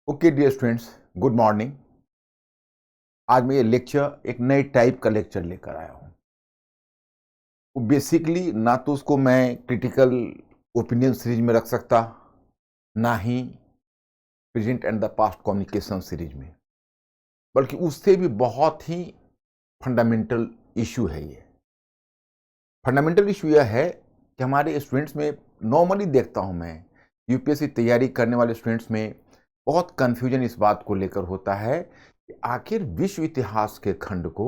Okay dear students, good morning. आज मैं ये लेक्चर एक नए टाइप का लेक्चर लेकर आया हूँ। बेसिकली ना तो उसको मैं क्रिटिकल ओपिनियन सीरीज में रख सकता, ना ही present and the past communication series में, बल्कि उससे भी बहुत ही फंडामेंटल इशू है। ये फंडामेंटल इशू यह है कि हमारे स्टूडेंट्स में नॉर्मली देखता हूँ मैं, यूपीएससी तैयारी करने वाले स्टूडेंट्स में बहुत कन्फ्यूजन इस बात को लेकर होता है कि आखिर विश्व इतिहास के खंड को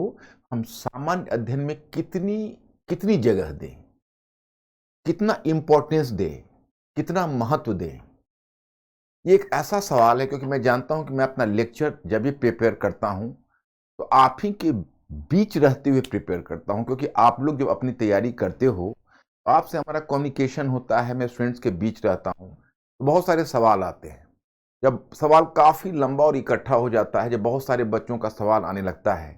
हम सामान्य अध्ययन में कितनी कितनी जगह दें, कितना इंपॉर्टेंस दें, कितना महत्व दें। ये एक ऐसा सवाल है क्योंकि मैं जानता हूं कि मैं अपना लेक्चर जब भी प्रिपेयर करता हूं तो आप ही के बीच रहते हुए प्रिपेयर करता हूं, क्योंकि आप लोग जब अपनी तैयारी करते हो, आपसे हमारा कम्युनिकेशन होता है, मैं स्टूडेंट्स के बीच रहता हूं, तो बहुत सारे सवाल आते हैं। जब सवाल काफ़ी लंबा और इकट्ठा हो जाता है, जब बहुत सारे बच्चों का सवाल आने लगता है,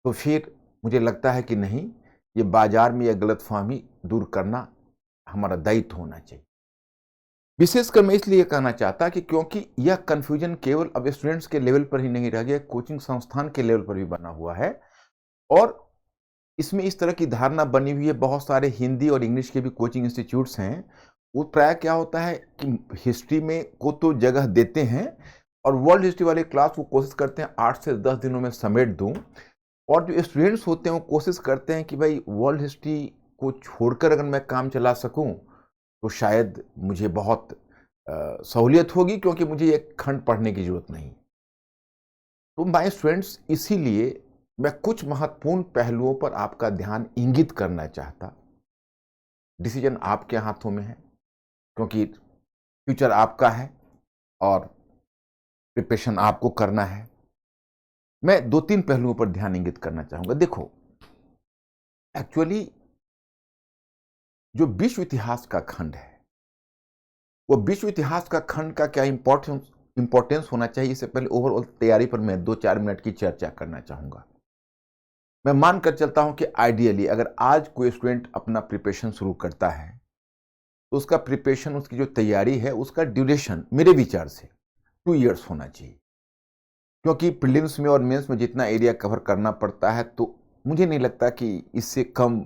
तो फिर मुझे लगता है कि नहीं, ये बाजार में यह गलतफहमी दूर करना हमारा दायित्व होना चाहिए। विशेषकर मैं इसलिए कहना चाहता कि क्योंकि यह कन्फ्यूजन केवल अब स्टूडेंट्स के लेवल पर ही नहीं रह गया, कोचिंग संस्थान के लेवल पर भी बना हुआ है। और इसमें इस तरह की धारणा बनी हुई है, बहुत सारे हिंदी और इंग्लिश के भी कोचिंग इंस्टीट्यूट्स हैं, वो प्राय क्या होता है कि हिस्ट्री में को तो जगह देते हैं और वर्ल्ड हिस्ट्री वाले क्लास वो कोशिश करते हैं 8 से 10 दिनों में समेट दूं, और जो स्टूडेंट्स होते हैं वो कोशिश करते हैं कि भाई वर्ल्ड हिस्ट्री को छोड़कर अगर मैं काम चला सकूं तो शायद मुझे बहुत सहूलियत होगी, क्योंकि मुझे एक खंड पढ़ने की जरूरत नहीं। तो माय स्टूडेंट्स, इसीलिए मैं कुछ महत्वपूर्ण पहलुओं पर आपका ध्यान इंगित करना चाहता। डिसीजन आपके हाथों में है, क्योंकि फ्यूचर आपका है और प्रिपरेशन आपको करना है। मैं 2-3 पहलुओं पर ध्यान इंगित करना चाहूंगा। देखो, एक्चुअली जो विश्व इतिहास का खंड है, वो विश्व इतिहास का खंड का क्या इंपॉर्टेंस होना चाहिए, इससे पहले ओवरऑल तैयारी पर मैं 2-4 मिनट की चर्चा करना चाहूंगा। मैं मानकर चलता हूं कि आइडियली अगर आज कोई स्टूडेंट अपना प्रिपरेशन शुरू करता है तो उसका प्रिपरेशन, उसकी जो तैयारी है, उसका ड्यूरेशन मेरे विचार से 2 इयर्स होना चाहिए। क्योंकि प्रीलिम्स में और मेंस में जितना एरिया कवर करना पड़ता है, तो मुझे नहीं लगता कि इससे कम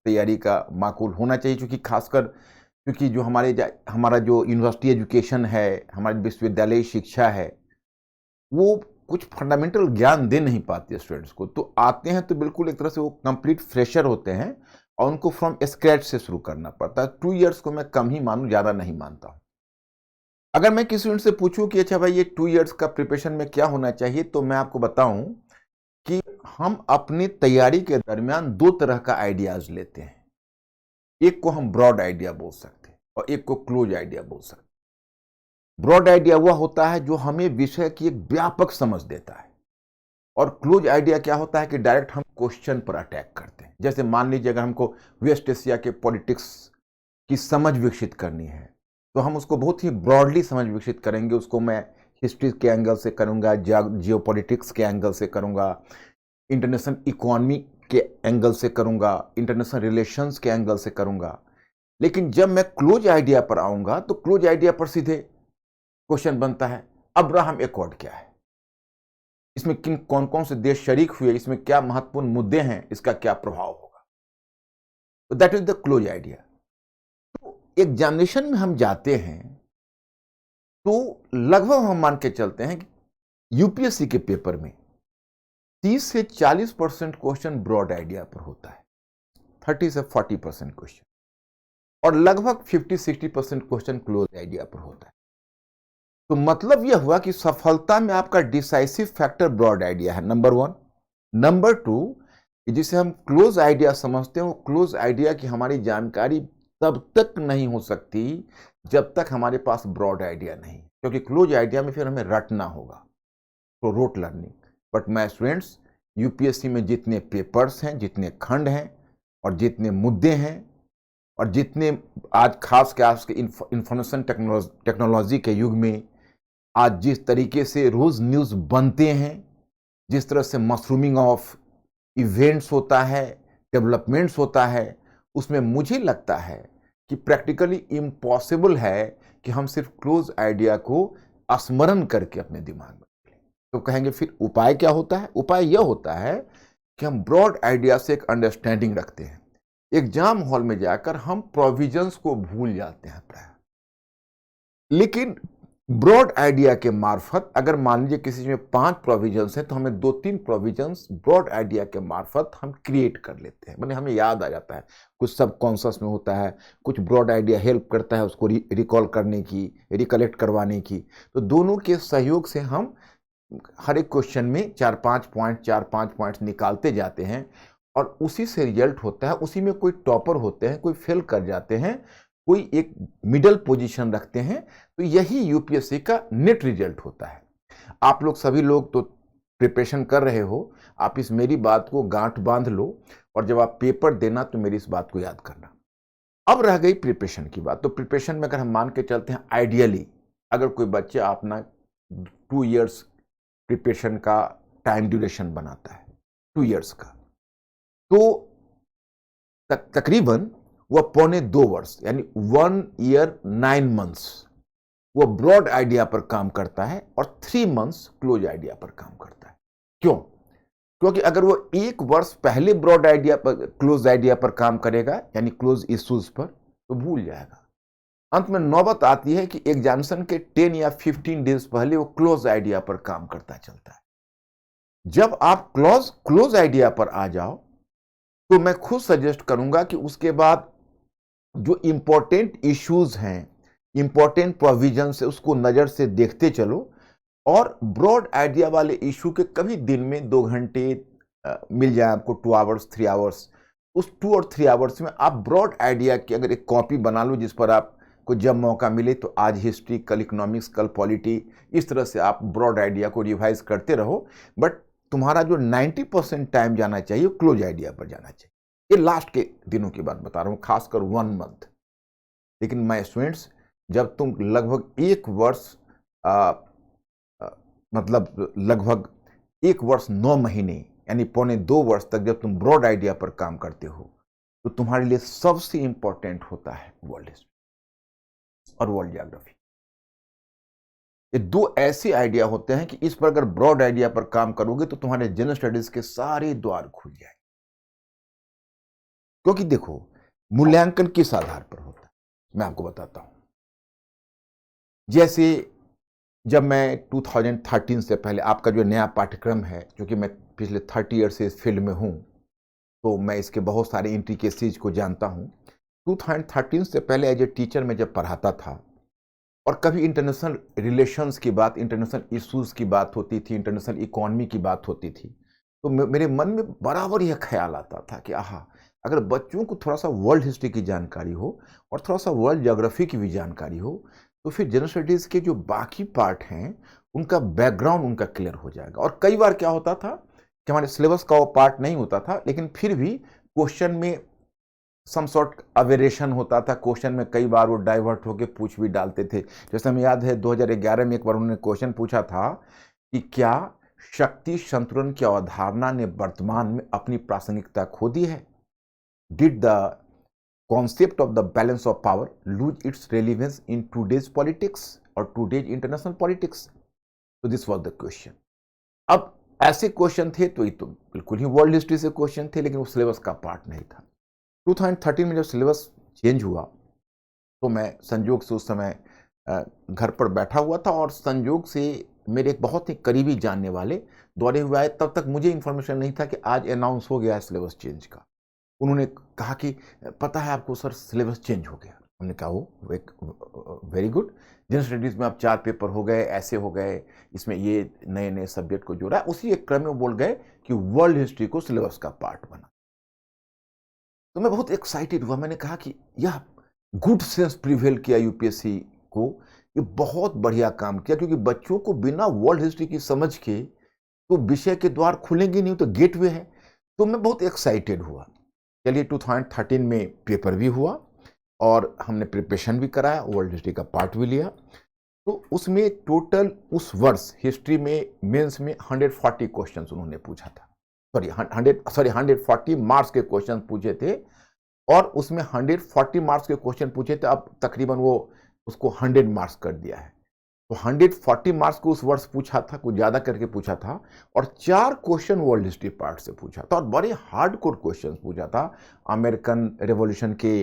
तैयारी का माकूल होना चाहिए। क्योंकि जो हमारा जो यूनिवर्सिटी एजुकेशन है, हमारी विश्वविद्यालय शिक्षा है, वो कुछ फंडामेंटल ज्ञान दे नहीं पाती स्टूडेंट्स को। तो आते हैं तो बिल्कुल एक तरह से वो कंप्लीट फ्रेशर होते हैं और उनको फ्रॉम स्क्रैच से शुरू करना पड़ता है। 2 इयर्स को मैं कम ही मानूं, ज़्यादा नहीं मानता हूं। अगर मैं किसी स्टूडेंट से पूछूं कि अच्छा भाई ये 2 इयर्स का प्रिपरेशन में क्या होना चाहिए, तो मैं आपको बताऊं कि हम अपनी तैयारी के दरमियान 2 तरह का आइडियाज लेते हैं। एक को हम ब्रॉड आइडिया बोल सकते हैं और एक को क्लोज आइडिया बोल सकते हैं। ब्रॉड आइडिया वह होता है जो हमें विषय की एक व्यापक समझ देता है, और क्लोज आइडिया क्या होता है कि डायरेक्ट हम क्वेश्चन पर अटैक करते हैं। जैसे मान लीजिए अगर हमको वेस्ट एशिया के पॉलिटिक्स की समझ विकसित करनी है, तो हम उसको बहुत ही ब्रॉडली समझ विकसित करेंगे। उसको मैं हिस्ट्री के एंगल से करूंगा, जियोपॉलिटिक्स के एंगल से करूंगा, इंटरनेशनल इकोनॉमी के एंगल से करूंगा, इंटरनेशनल रिलेशंस के एंगल से करूंगा। लेकिन जब मैं क्लोज आइडिया पर आऊंगा तो क्लोज आइडिया पर सीधे क्वेश्चन बनता है, अब्राहम एकॉर्ड क्या है, इसमें कौन कौन से देश शरीक हुए, इसमें क्या महत्वपूर्ण मुद्दे हैं, इसका क्या प्रभाव होगा। तो that is the close idea. तो एग्जामिनेशन में हम जाते हैं तो लगभग हम मान के चलते हैं कि यूपीएससी के पेपर में 30 से 40% क्वेश्चन ब्रॉड आइडिया पर होता है, 30 से 40% क्वेश्चन, और लगभग 50-60% क्वेश्चन क्लोज आइडिया पर होता है। तो मतलब यह हुआ कि सफलता में आपका डिसाइसिव फैक्टर ब्रॉड आइडिया है, नंबर 1। नंबर 2, जिसे हम क्लोज आइडिया समझते हैं, वो क्लोज आइडिया की हमारी जानकारी तब तक नहीं हो सकती जब तक हमारे पास ब्रॉड आइडिया नहीं, क्योंकि क्लोज आइडिया में फिर हमें रटना होगा, तो rote learning. But my students, UPSC में जितने पेपर्स हैं, जितने खंड हैं और जितने मुद्दे हैं, और जितने आज खास के आज के इंफॉर्मेशन टेक्नोलॉजी के युग में आज जिस तरीके से रोज न्यूज़ बनते हैं, जिस तरह से मशरूमिंग ऑफ इवेंट्स होता है, डेवलपमेंट्स होता है, उसमें मुझे लगता है कि प्रैक्टिकली इम्पॉसिबल है कि हम सिर्फ क्लोज आइडिया को स्मरण करके अपने दिमाग में रखें। तो कहेंगे फिर उपाय क्या होता है? उपाय यह होता है कि हम ब्रॉड आइडिया से एक अंडरस्टैंडिंग रखते हैं। एग्जाम हॉल में जाकर हम प्रोविजंस को भूल जाते हैं प्राय, लेकिन ब्रॉड आइडिया के मार्फत अगर मान लीजिए किसी में 5 प्रोविजंस हैं तो हमें 2-3 प्रोविजंस ब्रॉड आइडिया के मार्फत हम क्रिएट कर लेते हैं, माने हमें याद आ जाता है। कुछ सब कॉन्शियस में होता है, कुछ ब्रॉड आइडिया हेल्प करता है उसको रिकॉल करने की, रिकलेक्ट करवाने की। तो दोनों के सहयोग से हम हर एक क्वेश्चन में 4-5 पॉइंट्स निकालते जाते हैं और उसी से रिजल्ट होता है। उसी में कोई टॉपर होते हैं, कोई फेल कर जाते हैं, कोई एक मिडल पोजीशन रखते हैं। तो यही यूपीएससी का नेट रिजल्ट होता है। आप लोग सभी लोग तो प्रिपरेशन कर रहे हो, आप इस मेरी बात को गांठ बांध लो और जब आप पेपर देना तो मेरी इस बात को याद करना। अब रह गई प्रिपरेशन की बात। तो प्रिपरेशन में अगर हम मान के चलते हैं, आइडियली अगर कोई बच्चा अपना 2 इयर्स प्रिपरेशन का टाइम ड्यूरेशन बनाता है, 2 इयर्स का, तो तकरीबन वह 1.25 वर्ष यानी 1 ईयर 9 मंथ्स वो ब्रॉड आइडिया पर काम करता है और 3 मंथ्स क्लोज आइडिया पर काम करता है। क्यों? क्योंकि अगर वो 1 वर्ष पहले ब्रॉड आइडिया पर, क्लोज आइडिया पर काम करेगा यानी क्लोज इश्यूज पर, तो भूल जाएगा। अंत में नौबत आती है कि एग्जामिनेशन के 10 या 15 डेज पहले वो क्लोज आइडिया पर काम करता चलता है। जब आप क्लोज आइडिया पर आ जाओ तो मैं खुद सजेस्ट करूंगा कि उसके बाद जो इंपॉर्टेंट इश्यूज हैं, इंपॉर्टेंट प्रोविजन है, उसको नजर से देखते चलो और ब्रॉड आइडिया वाले इशू के कभी दिन में 2 घंटे मिल जाए आपको, 2 आवर्स 3 आवर्स, उस 2 और 3 आवर्स में आप ब्रॉड आइडिया की अगर एक कॉपी बना लो जिस पर आपको जब मौका मिले तो आज हिस्ट्री, कल इकोनॉमिक्स, कल पॉलिटी, इस तरह से आप ब्रॉड आइडिया को रिवाइज करते रहो। बट तुम्हारा जो 90% टाइम जाना चाहिए क्लोज आइडिया पर जाना चाहिए। ये लास्ट के दिनों की बात बता रहा हूँ, खासकर 1 मंथ। लेकिन माय स्टूडेंट्स, जब तुम लगभग 1 वर्ष मतलब लगभग 1 वर्ष 9 महीने यानी 1.25 वर्ष तक जब तुम ब्रॉड आइडिया पर काम करते हो तो तुम्हारे लिए सबसे इंपॉर्टेंट होता है वर्ल्ड हिस्ट्री और वर्ल्ड ज्योग्राफी। ये 2 ऐसे आइडिया होते हैं कि इस पर अगर ब्रॉड आइडिया पर काम करोगे तो तुम्हारे जनरल स्टडीज के सारे द्वार खुल जाएंगे। क्योंकि देखो, मूल्यांकन किस आधार पर होता है मैं आपको बताता हूं। जैसे जब मैं 2013 से पहले, आपका जो नया पाठ्यक्रम है, क्योंकि मैं पिछले 30 ईयर से इस फील्ड में हूं तो मैं इसके बहुत सारे इंट्रिकेसीज को जानता हूं। 2013 से पहले एज ए टीचर मैं जब पढ़ाता था और कभी इंटरनेशनल रिलेशंस की बात, इंटरनेशनल इश्यूज की बात होती थी, इंटरनेशनल इकोनॉमी की बात होती थी, तो मेरे मन में बराबर यह ख्याल आता था कि आहा, अगर बच्चों को थोड़ा सा वर्ल्ड हिस्ट्री की जानकारी हो और थोड़ा सा वर्ल्ड ज्योग्राफी की भी जानकारी हो तो फिर जनरल स्टडीज के जो बाकी पार्ट हैं उनका बैकग्राउंड उनका क्लियर हो जाएगा। और कई बार क्या होता था कि हमारे सिलेबस का वो पार्ट नहीं होता था, लेकिन फिर भी क्वेश्चन में सम सॉर्ट अवेरेशन होता था। क्वेश्चन में कई बार वो डाइवर्ट होकर पूछ भी डालते थे। जैसे हमें याद है 2011 में एक बार उन्होंने क्वेश्चन पूछा था कि क्या शक्ति संतुलन की अवधारणा ने वर्तमान में अपनी प्रासंगिकता खो दी है? Did the concept of the balance of power lose its relevance in today's politics or today's international politics? So this was the question. अब ऐसे क्वेश्चन थे तो ये तो बिल्कुल ही वर्ल्ड हिस्ट्री से क्वेश्चन थे, लेकिन वो सिलेबस का पार्ट नहीं था। 2013 में जब सिलेबस चेंज हुआ तो मैं संयोग से उस समय घर पर बैठा हुआ था और संयोग से मेरे एक बहुत ही करीबी जानने वाले दौरे हुए आए। तब तक मुझे इन्फॉर्मेशन नहीं था कि आज अनाउंस हो गया है सिलेबस चेंज का। उन्होंने कहा कि पता है आपको सर, सिलेबस चेंज हो गया। हमने कहा वो एक वेरी गुड, जनरल स्टडीज में अब 4 पेपर हो गए, ऐसे हो गए, इसमें ये नए नए सब्जेक्ट को जोड़ा। उसी एक क्रम में बोल गए कि वर्ल्ड हिस्ट्री को सिलेबस का पार्ट बना। तो मैं बहुत एक्साइटेड हुआ। मैंने कहा कि यह गुड सेंस प्रिवेल किया यूपीएससी को, ये बहुत बढ़िया काम किया, क्योंकि बच्चों को बिना वर्ल्ड हिस्ट्री की समझ के तो विषय के द्वार खुलेंगे नहीं, तो गेटवे है। तो मैं बहुत एक्साइटेड हुआ। चलिए 2013 में पेपर भी हुआ और हमने प्रिपरेशन भी कराया, वर्ल्ड हिस्ट्री का पार्ट भी लिया। तो उसमें टोटल उस वर्ष हिस्ट्री में मेंस में 140 क्वेश्चंस उन्होंने पूछा था। 140 मार्क्स के क्वेश्चन पूछे थे और उसमें 140 मार्क्स के क्वेश्चन पूछे थे। अब तकरीबन वो उसको 100 मार्क्स कर दिया है। तो 140 मार्क्स को उस वर्ष पूछा था, कुछ ज़्यादा करके पूछा था, और 4 क्वेश्चन वर्ल्ड हिस्ट्री पार्ट से पूछा था और बड़े हार्डकोर क्वेश्चन पूछा था। अमेरिकन रेवोल्यूशन के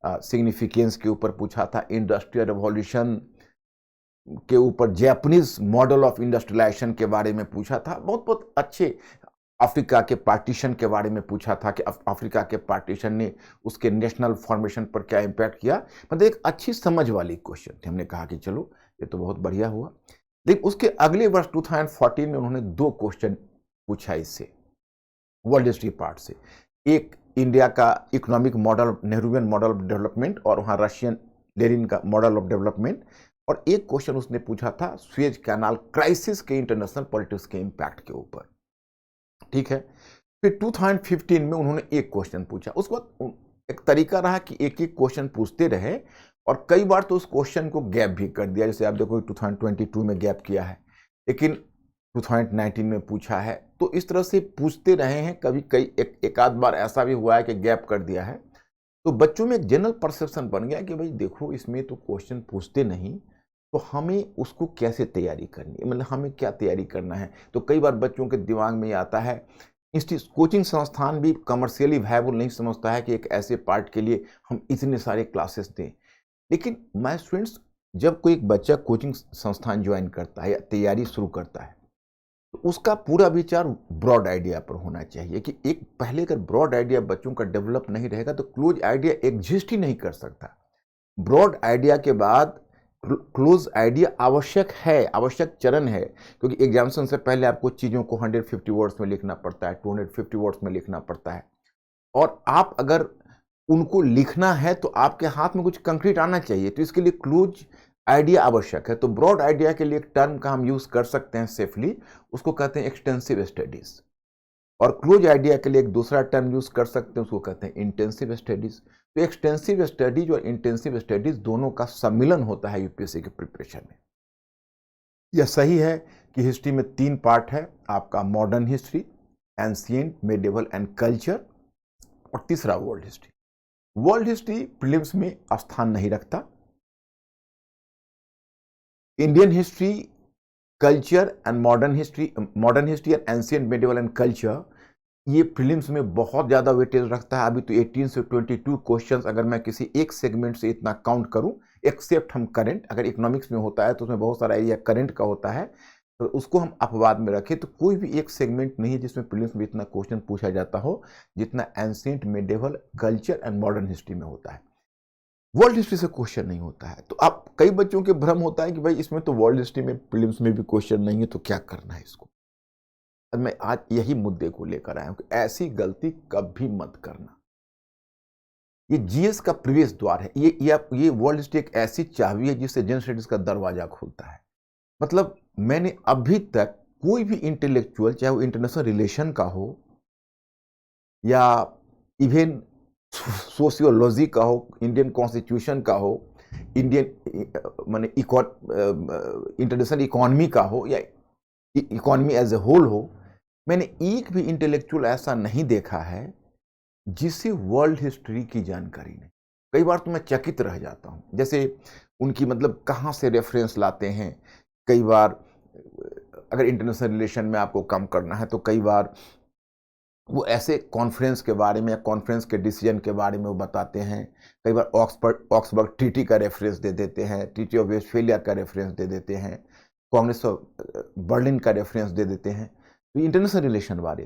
सिग्निफिकेंस के ऊपर पूछा था, इंडस्ट्रियल रेवोल्यूशन के ऊपर जैपनीज मॉडल ऑफ इंडस्ट्रियलाइजेशन के बारे में पूछा था, बहुत बहुत अच्छे। अफ्रीका के पार्टीशन के बारे में पूछा था कि अफ्रीका के पार्टीशन ने उसके नेशनल फॉर्मेशन पर क्या इम्पैक्ट किया। मतलब एक अच्छी समझ वाली क्वेश्चन थे। हमने कहा कि चलो ये तो बहुत बढ़िया हुआ। लेकिन उसके अगले वर्ष 2014 में उन्होंने 2 क्वेश्चन पूछा इससे, वर्ल्ड हिस्ट्री पार्ट से। एक इंडिया का economic model, Nehruvian model of development, और वहाँ रशियन लेनिन का मॉडल ऑफ डेवलपमेंट, और एक क्वेश्चन उसने पूछा था सुएज कैनाल क्राइसिस के इंटरनेशनल पॉलिटिक्स के इम्पैक्ट के ऊपर। ठीक है। फिर 2015 में उन्होंने एक क्वेश्चन पूछा। उसके बाद एक तरीका रहा कि एक एक क्वेश्चन पूछते रहे, और कई बार तो उस क्वेश्चन को गैप भी कर दिया। जैसे आप देखो 2022 में गैप किया है, लेकिन 2019 में पूछा है। तो इस तरह से पूछते रहे हैं। कभी एक आध बार ऐसा भी हुआ है कि गैप कर दिया है। तो बच्चों में एक जनरल परसेप्शन बन गया कि भाई देखो, इसमें तो क्वेश्चन पूछते नहीं, तो हमें उसको कैसे तैयारी करनी है, मतलब हमें क्या तैयारी करना है। तो कई बार बच्चों के दिमाग में आता है, कोचिंग संस्थान भी कमर्शियली वायबल नहीं समझता है कि एक ऐसे पार्ट के लिए हम इतने सारे क्लासेस दें। लेकिन माय स्टूडेंट्स, जब कोई एक बच्चा कोचिंग संस्थान ज्वाइन करता है या तैयारी शुरू करता है, तो उसका पूरा विचार ब्रॉड आइडिया पर होना चाहिए कि एक पहले अगर ब्रॉड आइडिया बच्चों का डेवलप नहीं रहेगा तो क्लोज आइडिया एग्जिस्ट ही नहीं कर सकता। ब्रॉड आइडिया के बाद क्लोज आइडिया आवश्यक है, आवश्यक चरण है, क्योंकि एग्जामिनेशन से पहले आपको चीज़ों को 150 वर्ड्स में लिखना पड़ता है, 250 वर्ड्स में लिखना पड़ता है, और आप अगर उनको लिखना है तो आपके हाथ में कुछ कंक्रीट आना चाहिए। तो इसके लिए क्लोज आइडिया आवश्यक है। तो ब्रॉड आइडिया के लिए एक टर्म का हम यूज कर सकते हैं सेफली, उसको कहते हैं एक्सटेंसिव स्टडीज। और क्लोज आइडिया के लिए एक दूसरा टर्म यूज कर सकते हैं, उसको कहते हैं इंटेंसिव स्टडीज। तो एक्सटेंसिव स्टडीज और इंटेंसिव स्टडीज दोनों का सम्मिलन होता है यूपीएससी के प्रिपरेशन में। यह सही है कि हिस्ट्री में 3 पार्ट है आपका, modern history, ancient, medieval and culture, और तीसरा world history. World history prelims में स्थान नहीं रखता। Indian history, culture and modern history and ancient, medieval and culture, ये प्रीलिम्स में बहुत ज़्यादा वेटेज रखता है। अभी तो 18 से 22 क्वेश्चंस अगर मैं किसी एक सेगमेंट से इतना काउंट करूं, एक्सेप्ट हम करंट, अगर इकोनॉमिक्स में होता है तो उसमें बहुत सारा एरिया करंट का होता है, तो उसको हम अपवाद में रखें, तो कोई भी एक सेगमेंट नहीं है जिसमें प्रीलिम्स में इतना क्वेश्चन पूछा जाता हो जितना ancient, medieval, culture and modern history में होता है। वर्ल्ड हिस्ट्री से क्वेश्चन नहीं होता है। तो आप, कई बच्चों के भ्रम होता है कि भाई इसमें तो वर्ल्ड हिस्ट्री में प्रीलिम्स में भी क्वेश्चन नहीं है, तो क्या करना है इसको। मैं आज यही मुद्दे को लेकर आया हूं कि ऐसी गलती कभी मत करना। ये जीएस का प्रवेश द्वार है। ये वर्ल्ड हिस्ट्री एक ऐसी चाबी है जिससे जनरल स्टडीज का दरवाजा खुलता है। मतलब मैंने अभी तक कोई भी इंटेलेक्चुअल, चाहे वो इंटरनेशनल रिलेशन का हो या इवन सोशियोलॉजी का हो, इंडियन कॉन्स्टिट्यूशन का हो, इंडियन माने इंटरनेशनल इकोनॉमी का हो, या इकोनॉमी एज ए होल हो, मैंने एक भी इंटेलेक्चुअल ऐसा नहीं देखा है जिसे वर्ल्ड हिस्ट्री की जानकारी नहीं। कई बार तो मैं चकित रह जाता हूं, जैसे उनकी मतलब कहां से रेफरेंस लाते हैं। कई बार अगर इंटरनेशनल रिलेशन में आपको कम करना है तो कई बार वो ऐसे कॉन्फ्रेंस के बारे में या कॉन्फ्रेंस के डिसीजन के बारे में वो बताते हैं। कई बार ऑक्सबर्ग ट्रीटी का रेफरेंस दे देते हैं, ट्रीटी ऑफ वेस्टफेलिया का रेफरेंस दे देते हैं, कांग्रेस ऑफ बर्लिन का रेफरेंस दे देते हैं। तो इंटरनेशनल रिलेशन वाले,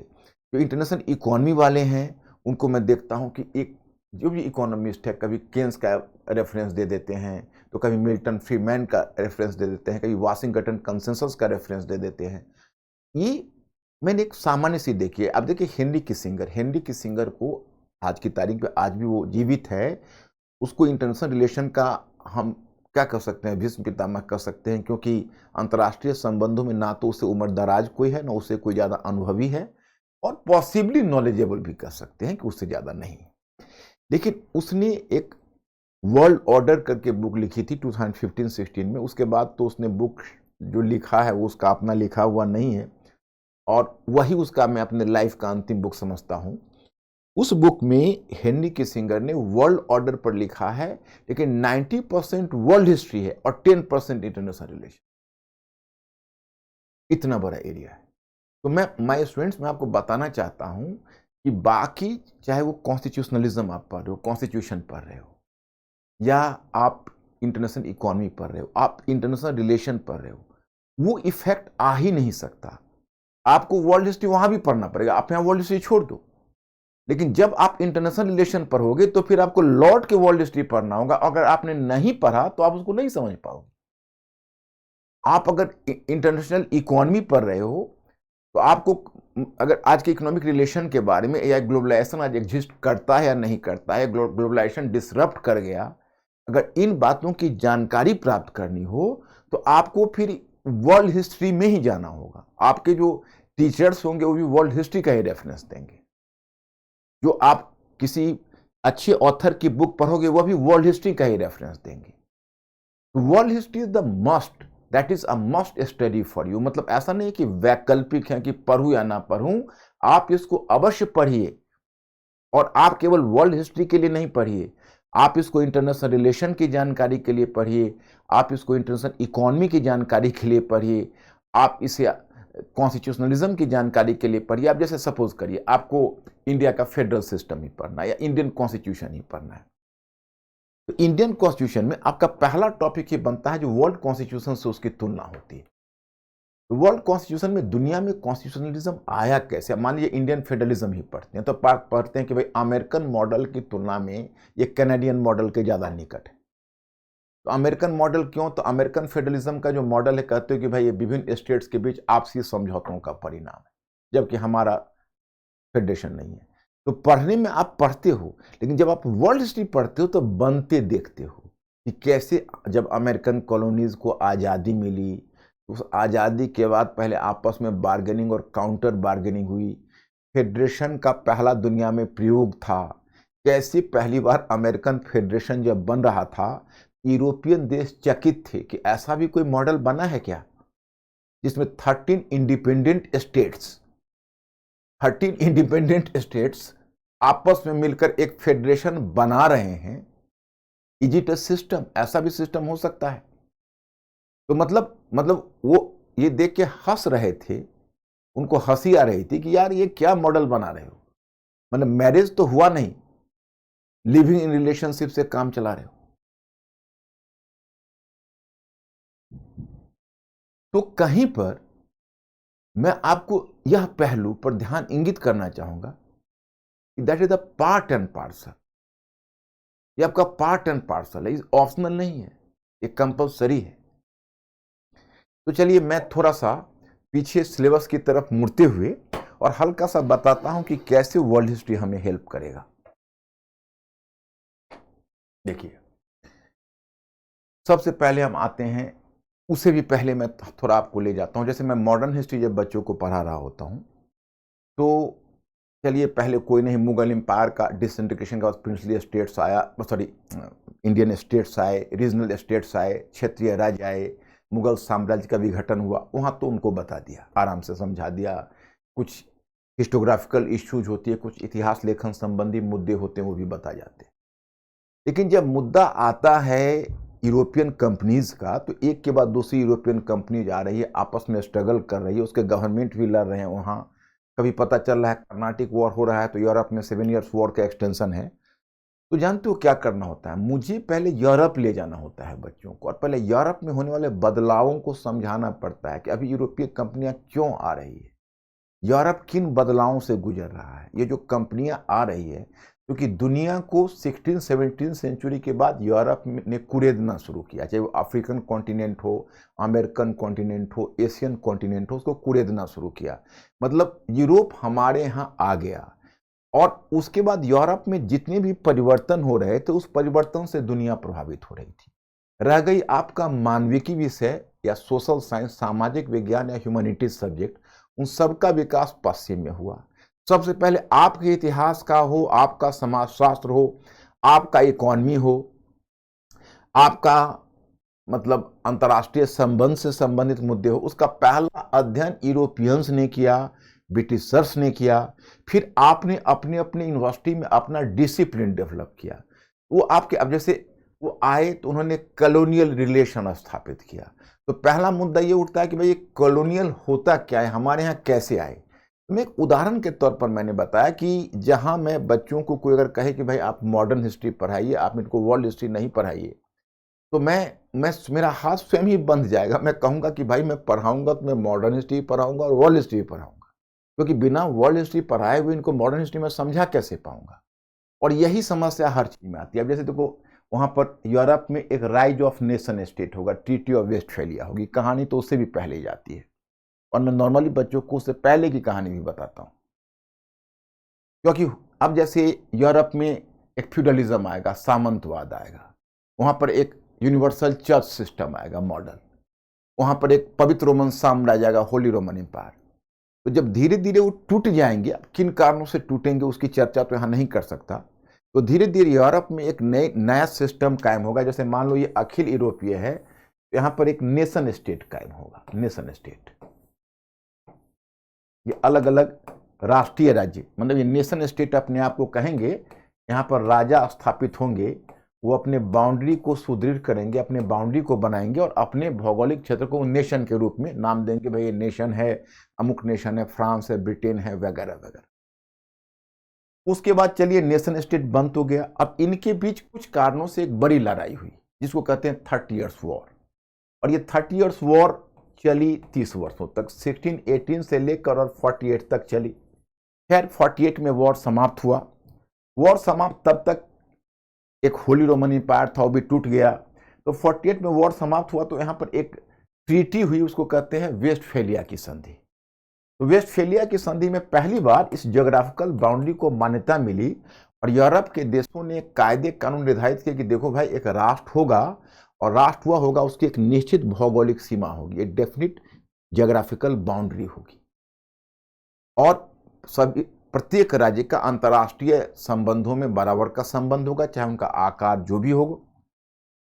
जो इंटरनेशनल इकोनॉमी वाले हैं, उनको मैं देखता हूं कि एक जो भी इकोनॉमिस्ट है, कभी केन्स का रेफरेंस दे देते हैं, तो कभी मिल्टन फ्रीमैन का रेफरेंस दे देते हैं, कभी वाशिंगटन कंसेंसस का रेफरेंस दे देते हैं। ये मैंने एक सामान्य सी देखी है। अब देखिए हेनरी किसिंगर को आज की तारीख में आज भी वो जीवित है, उसको इंटरनेशनल रिलेशन का हम क्या कर सकते हैं, भीष्म पितामह कर सकते हैं, क्योंकि अंतर्राष्ट्रीय संबंधों में ना तो उससे उम्र दराज कोई है, ना उससे कोई ज़्यादा अनुभवी है, और पॉसिबली नॉलेजेबल भी कर सकते हैं कि उससे ज़्यादा नहीं। लेकिन उसने एक वर्ल्ड ऑर्डर करके बुक लिखी थी 2015-16 में। उसके बाद तो उसने बुक जो लिखा है वो उसका अपना लिखा हुआ नहीं है, और वही उसका मैं अपने लाइफ का अंतिम बुक समझता हूँ। उस बुक में हेनरी किसिंगर ने वर्ल्ड ऑर्डर पर लिखा है, लेकिन 90% वर्ल्ड हिस्ट्री है और 10% इंटरनेशनल रिलेशन। इतना बड़ा एरिया है। तो मैं स्टूडेंट्स मैं आपको बताना चाहता हूं कि बाकी चाहे वो कॉन्स्टिट्यूशनलिज्म आप पढ़ रहे हो, कॉन्स्टिट्यूशन पढ़ रहे हो, या आप इंटरनेशनल इकोनॉमी पढ़ रहे हो, आप इंटरनेशनल रिलेशन पढ़ रहे हो, वो इफेक्ट आ ही नहीं सकता। आपको वर्ल्ड हिस्ट्री वहां भी पढ़ना पड़ेगा, आप यहां वर्ल्ड हिस्ट्री छोड़ दो, लेकिन जब आप इंटरनेशनल रिलेशन पढ़ोगे तो फिर आपको लौट के वर्ल्ड हिस्ट्री पढ़ना होगा। अगर आपने नहीं पढ़ा तो आप उसको नहीं समझ पाओगे। आप अगर इंटरनेशनल इकोनॉमी पढ़ रहे हो तो आपको अगर आज के इकोनॉमिक रिलेशन के बारे में, या ग्लोबलाइजेशन आज एग्जिस्ट करता है या नहीं करता है, ग्लोबलाइजेशन डिसरप्ट कर गया, अगर इन बातों की जानकारी प्राप्त करनी हो तो आपको फिर वर्ल्ड हिस्ट्री में ही जाना होगा। आपके जो टीचर्स होंगे वो भी वर्ल्ड हिस्ट्री का ही रेफरेंस देंगे। जो आप किसी अच्छे ऑथर की बुक पढ़ोगे वो भी वर्ल्ड हिस्ट्री का ही रेफरेंस देंगे। World history is the must, that is a must study for you. मतलब ऐसा नहीं कि वैकल्पिक है कि पढ़ूं या ना पढ़ूं, आप इसको अवश्य पढ़िए। और आप केवल वर्ल्ड हिस्ट्री के लिए नहीं पढ़िए, आप इसको इंटरनेशनल रिलेशन की जानकारी के लिए पढ़िए, आप इसको इंटरनेशनल इकोनॉमी की जानकारी के लिए पढ़िए, आप इसे कॉन्स्टिट्यूशनलिज्म की जानकारी के लिए पढ़िए। आप जैसे सपोज करिए आपको इंडिया का फेडरल सिस्टम ही पढ़ना है या इंडियन कॉन्स्टिट्यूशन ही पढ़ना है, तो इंडियन कॉन्स्टिट्यूशन में आपका पहला टॉपिक ये बनता है जो वर्ल्ड कॉन्स्टिट्यूशन से उसकी तुलना होती है। तो वर्ल्ड कॉन्स्टिट्यूशन में दुनिया में कॉन्स्टिट्यूशनलिज्म आया कैसे। मान लीजिए इंडियन फेडरलिज्म ही पढ़ते हैं तो पढ़ते हैं कि भाई अमेरिकन मॉडल की तुलना में ये कैनेडियन मॉडल के ज़्यादा निकट है। तो अमेरिकन मॉडल क्यों, तो अमेरिकन फेडरलिज्म का जो मॉडल है, कहते हो कि भाई ये विभिन्न स्टेट्स के बीच आपसी समझौतों का परिणाम है, जबकि हमारा फेडरेशन नहीं है। तो पढ़ने में आप पढ़ते हो, लेकिन जब आप वर्ल्ड हिस्ट्री पढ़ते हो तो बनते देखते हो कि कैसे जब अमेरिकन कॉलोनीज को आज़ादी मिली, उस आज़ादी के बाद पहले आपस में बार्गेनिंग और काउंटर बार्गेनिंग हुई, फेडरेशन का पहला दुनिया में प्रयोग था। कैसे पहली बार अमेरिकन फेडरेशन जब बन रहा था, यूरोपियन देश चकित थे कि ऐसा भी कोई मॉडल बना है क्या जिसमें 13 इंडिपेंडेंट स्टेट्स आपस में मिलकर एक फेडरेशन बना रहे हैं। इज इट अ सिस्टम, ऐसा भी सिस्टम हो सकता है। तो मतलब वो ये देख के हंस रहे थे, उनको हंसी आ रही थी कि यार ये क्या मॉडल बना रहे हो। मतलब मैरिज तो हुआ नहीं, लिविंग इन रिलेशनशिप से काम चला रहे हो। तो कहीं पर मैं आपको यह पहलू पर ध्यान इंगित करना चाहूंगा कि that is the part and parcel. ये आपका पार्ट एंड पार्सल है, ऑप्शनल नहीं है, ये कंपल्सरी है। तो चलिए मैं थोड़ा सा पीछे सिलेबस की तरफ मुड़ते हुए और हल्का सा बताता हूं कि कैसे वर्ल्ड हिस्ट्री हमें हेल्प करेगा। देखिए, सबसे पहले हम आते हैं, उससे भी पहले मैं थोड़ा आपको ले जाता हूं। जैसे मैं मॉडर्न हिस्ट्री जब बच्चों को पढ़ा रहा होता हूं तो चलिए पहले कोई नहीं, मुगल एम्पायर का डिसइंटीग्रेशन के बाद प्रिंसली स्टेट्स आया, सॉरी इंडियन स्टेट्स आए, रीजनल स्टेट्स आए, क्षेत्रीय राज्य आए, मुगल साम्राज्य का विघटन हुआ, वहाँ तो उनको बता दिया, आराम से समझा दिया। कुछ हिस्टोग्राफिकल इश्यूज होती है, कुछ इतिहास लेखन संबंधी मुद्दे होते हैं, वो भी बता जाते हैं। लेकिन जब मुद्दा आता है यूरोपियन कंपनीज का, तो एक के बाद दूसरी यूरोपियन कंपनीज आ रही है, आपस में स्ट्रगल कर रही है, उसके गवर्नमेंट भी लड़ रहे हैं। वहाँ कभी पता चल रहा है कर्नाटिक वॉर हो रहा है तो यूरोप में 7 ईयर्स वॉर का एक्सटेंशन है। तो जानते हो क्या करना होता है, मुझे पहले यूरोप ले जाना होता है बच्चों को, और पहले यूरोप में होने वाले बदलावों को समझाना पड़ता है कि अभी यूरोपीय कंपनियां क्यों आ रही है, यूरोप किन बदलावों से गुजर रहा है। ये जो कंपनियां आ रही है क्योंकि दुनिया को 16-17 सेंचुरी के बाद यूरोप ने कुरेदना शुरू किया, चाहे वो अफ्रीकन कॉन्टिनेंट हो, अमेरिकन कॉन्टिनेंट हो, एशियन कॉन्टिनेंट हो, उसको कुरेदना शुरू किया। मतलब यूरोप हमारे यहाँ आ गया, और उसके बाद यूरोप में जितने भी परिवर्तन हो रहे थे उस परिवर्तन से दुनिया प्रभावित हो रही थी। रह गई आपका मानविकी विषय या सोशल साइंस, सामाजिक विज्ञान या ह्यूमैनिटीज सब्जेक्ट, उन सबका विकास पश्चिम में हुआ। सबसे पहले आपके इतिहास का हो, आपका समाजशास्त्र हो, आपका इकोनॉमी हो, आपका मतलब अंतर्राष्ट्रीय संबंध से संबंधित मुद्दे हो, उसका पहला अध्ययन यूरोपियंस ने किया, ब्रिटिशर्स ने किया। फिर आपने अपने अपने यूनिवर्सिटी में अपना डिसिप्लिन डेवलप किया। वो आपके, अब जैसे वो आए तो उन्होंने कॉलोनियल रिलेशन स्थापित किया, तो पहला मुद्दा ये उठता है कि भाई ये कॉलोनियल होता क्या है, हमारे यहाँ कैसे आए। तो मैं एक उदाहरण के तौर पर मैंने बताया कि जहाँ मैं बच्चों को कोई अगर कहे कि भाई आप मॉडर्न हिस्ट्री पढ़ाइए, आप इनको वर्ल्ड हिस्ट्री नहीं पढ़ाइए, तो मैं मेरा हाथ स्वयं ही बंध जाएगा। मैं कहूँगा कि भाई मैं पढ़ाऊँगा तो मैं मॉडर्न हिस्ट्री पढ़ाऊँगा और वर्ल्ड हिस्ट्री पढ़ाऊँगा, क्योंकि बिना वर्ल्ड हिस्ट्री पढ़ाए हुए इनको मॉडर्न हिस्ट्री में समझा कैसे पाऊँगा। और यही समस्या हर चीज़ में आती है। अब जैसे देखो, वहाँ पर यूरोप में एक राइज ऑफ नेशन स्टेट होगा, ट्रीटी ऑफ वेस्टफैलिया होगी, कहानी तो उससे भी पहले ही जाती है। और मैं नॉर्मली बच्चों को उससे पहले की कहानी भी बताता हूँ, क्योंकि अब जैसे यूरोप में एक फ्यूडलिज्म आएगा, सामंतवाद आएगा, वहाँ पर एक यूनिवर्सल चर्च सिस्टम आएगा मॉडल, वहाँ पर एक पवित्र रोमन साम्राज्य आएगा, होली रोमन एम्पायर। तो जब धीरे धीरे वो टूट जाएंगे, अब किन कारणों से टूटेंगे उसकी चर्चा तो यहाँ नहीं कर सकता, तो धीरे धीरे यूरोप में एक नया सिस्टम कायम होगा। जैसे मान लो ये अखिल यूरोपीय है, तो यहाँ पर एक नेशन स्टेट कायम होगा। नेशन स्टेट, ये अलग अलग राष्ट्रीय राज्य, मतलब ये नेशन स्टेट अपने आप को कहेंगे। यहाँ पर राजा स्थापित होंगे, वो अपने बाउंड्री को सुदृढ़ करेंगे, अपने बाउंड्री को बनाएंगे और अपने भौगोलिक क्षेत्र को नेशन के रूप में नाम देंगे। भाई ये नेशन है, अमुक नेशन है, फ्रांस है, ब्रिटेन है, वगैरह वगैरह। उसके बाद चलिए नेशन स्टेट बन तो गया। अब इनके बीच कुछ कारणों से एक बड़ी लड़ाई हुई, जिसको कहते हैं 30 ईयर्स वॉर। और ये 30 ईयर्स वॉर चली 30 वर्षों तक, 1618 से लेकर और 48 तक चली। खैर 48 में वॉर समाप्त हुआ। वॉर समाप्त तब तक एक होली रोमन एम्पायर था, वो भी टूट गया। तो 48 में वॉर समाप्त हुआ, तो यहाँ पर एक ट्रीटी हुई, उसको कहते हैं वेस्टफैलिया की संधि। तो वेस्टफैलिया की संधि में पहली बार इस ज्योग्राफिकल बाउंड्री को मान्यता मिली और यूरोप के देशों ने कायदे कानून निर्धारित किए कि देखो भाई, एक राष्ट्र होगा और राष्ट्र हुआ होगा, उसकी एक निश्चित भौगोलिक सीमा होगी, एक डेफिनिट ज्योग्राफिकल बाउंड्री होगी। और सभी प्रत्येक राज्य का अंतर्राष्ट्रीय संबंधों में बराबर का संबंध होगा, चाहे उनका आकार जो भी होगा।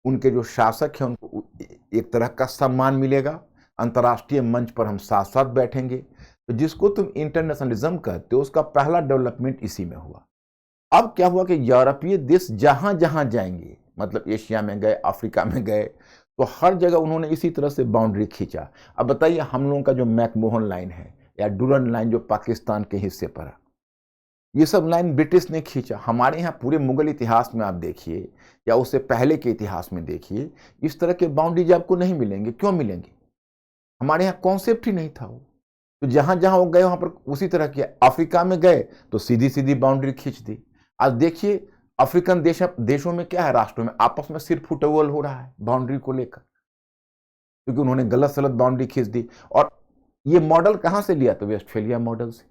उनके जो शासक हैं उनको एक तरह का सम्मान मिलेगा। अंतर्राष्ट्रीय मंच पर हम साथ साथ बैठेंगे। तो जिसको तुम इंटरनेशनलिज्म कहते हो, उसका पहला डेवलपमेंट इसी में हुआ। अब क्या हुआ कि यूरोपीय देश जहां जहां जाएंगे, मतलब एशिया में गए, अफ्रीका में गए, तो हर जगह उन्होंने इसी तरह से बाउंड्री खींचा। अब बताइए, हम लोगों का जो मैकमोहन लाइन है या डुरन लाइन जो पाकिस्तान के हिस्से पर है, ये सब लाइन ब्रिटिश ने खींचा। हमारे यहाँ पूरे मुगल इतिहास में आप देखिए या उससे पहले के इतिहास में देखिए, इस तरह के बाउंड्रीज आपको नहीं मिलेंगे। क्यों मिलेंगे? हमारे यहाँ कॉन्सेप्ट ही नहीं था वो। तो जहां जहां वो गए वहां पर उसी तरह किया। अफ्रीका में गए तो सीधी सीधी बाउंड्री खींच दी। आज देखिए अफ्रीकन देशों में क्या है, राष्ट्रों में आपस में सिर फुटबॉल हो रहा है बाउंड्री को लेकर, क्योंकि उन्होंने गलत सलत बाउंड्री खींच दी। और ये मॉडल कहां से लिया? तो वेस्टफैलिया मॉडल से।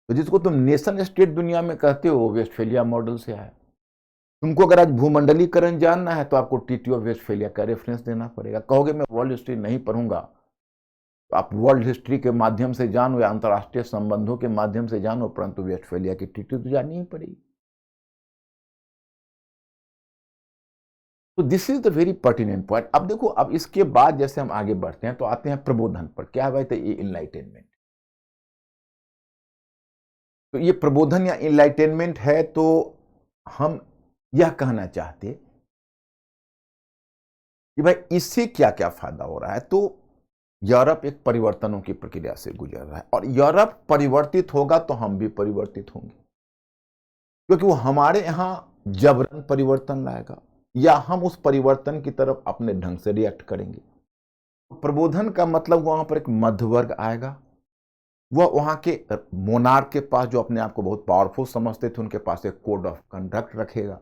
तो जिसको तुम नेशन स्टेट दुनिया में कहते हो, वेस्टफैलिया मॉडल से आया। तुमको अगर आज भूमंडलीकरण जानना है तो आपको ट्रीटी ऑफ वेस्टफैलिया का रेफरेंस देना पड़ेगा। कहोगे मैं वर्ल्ड हिस्ट्री नहीं पढ़ूंगा, तो आप वर्ल्ड हिस्ट्री के माध्यम से जानो या अंतर्राष्ट्रीय संबंधों के माध्यम से जानो, परंतु वेस्टफैलिया की ट्रीटी तो जाननी ही पड़ेगी। तो this is the very pertinent point. अब देखो, अब इसके बाद जैसे हम आगे बढ़ते हैं तो आते हैं प्रबोधन पर। क्या है भाई? तो ये इनलाइटेनमेंट। तो ये प्रबोधन या इनलाइटेनमेंट है, तो हम यह कहना चाहते कि भाई इससे क्या क्या फायदा हो रहा है। तो यूरोप एक परिवर्तनों की प्रक्रिया से गुजर रहा है और यूरोप परिवर्तित होगा तो हम भी परिवर्तित होंगे, क्योंकि वो हमारे यहां जबरन परिवर्तन लाएगा या हम उस परिवर्तन की तरफ अपने ढंग से रिएक्ट करेंगे। प्रबोधन का मतलब वहां पर एक मध्य वर्ग आएगा। वह वहां के मोनार्क के पास, जो अपने आप को बहुत पावरफुल समझते थे, उनके पास एक कोड ऑफ कंडक्ट रखेगा,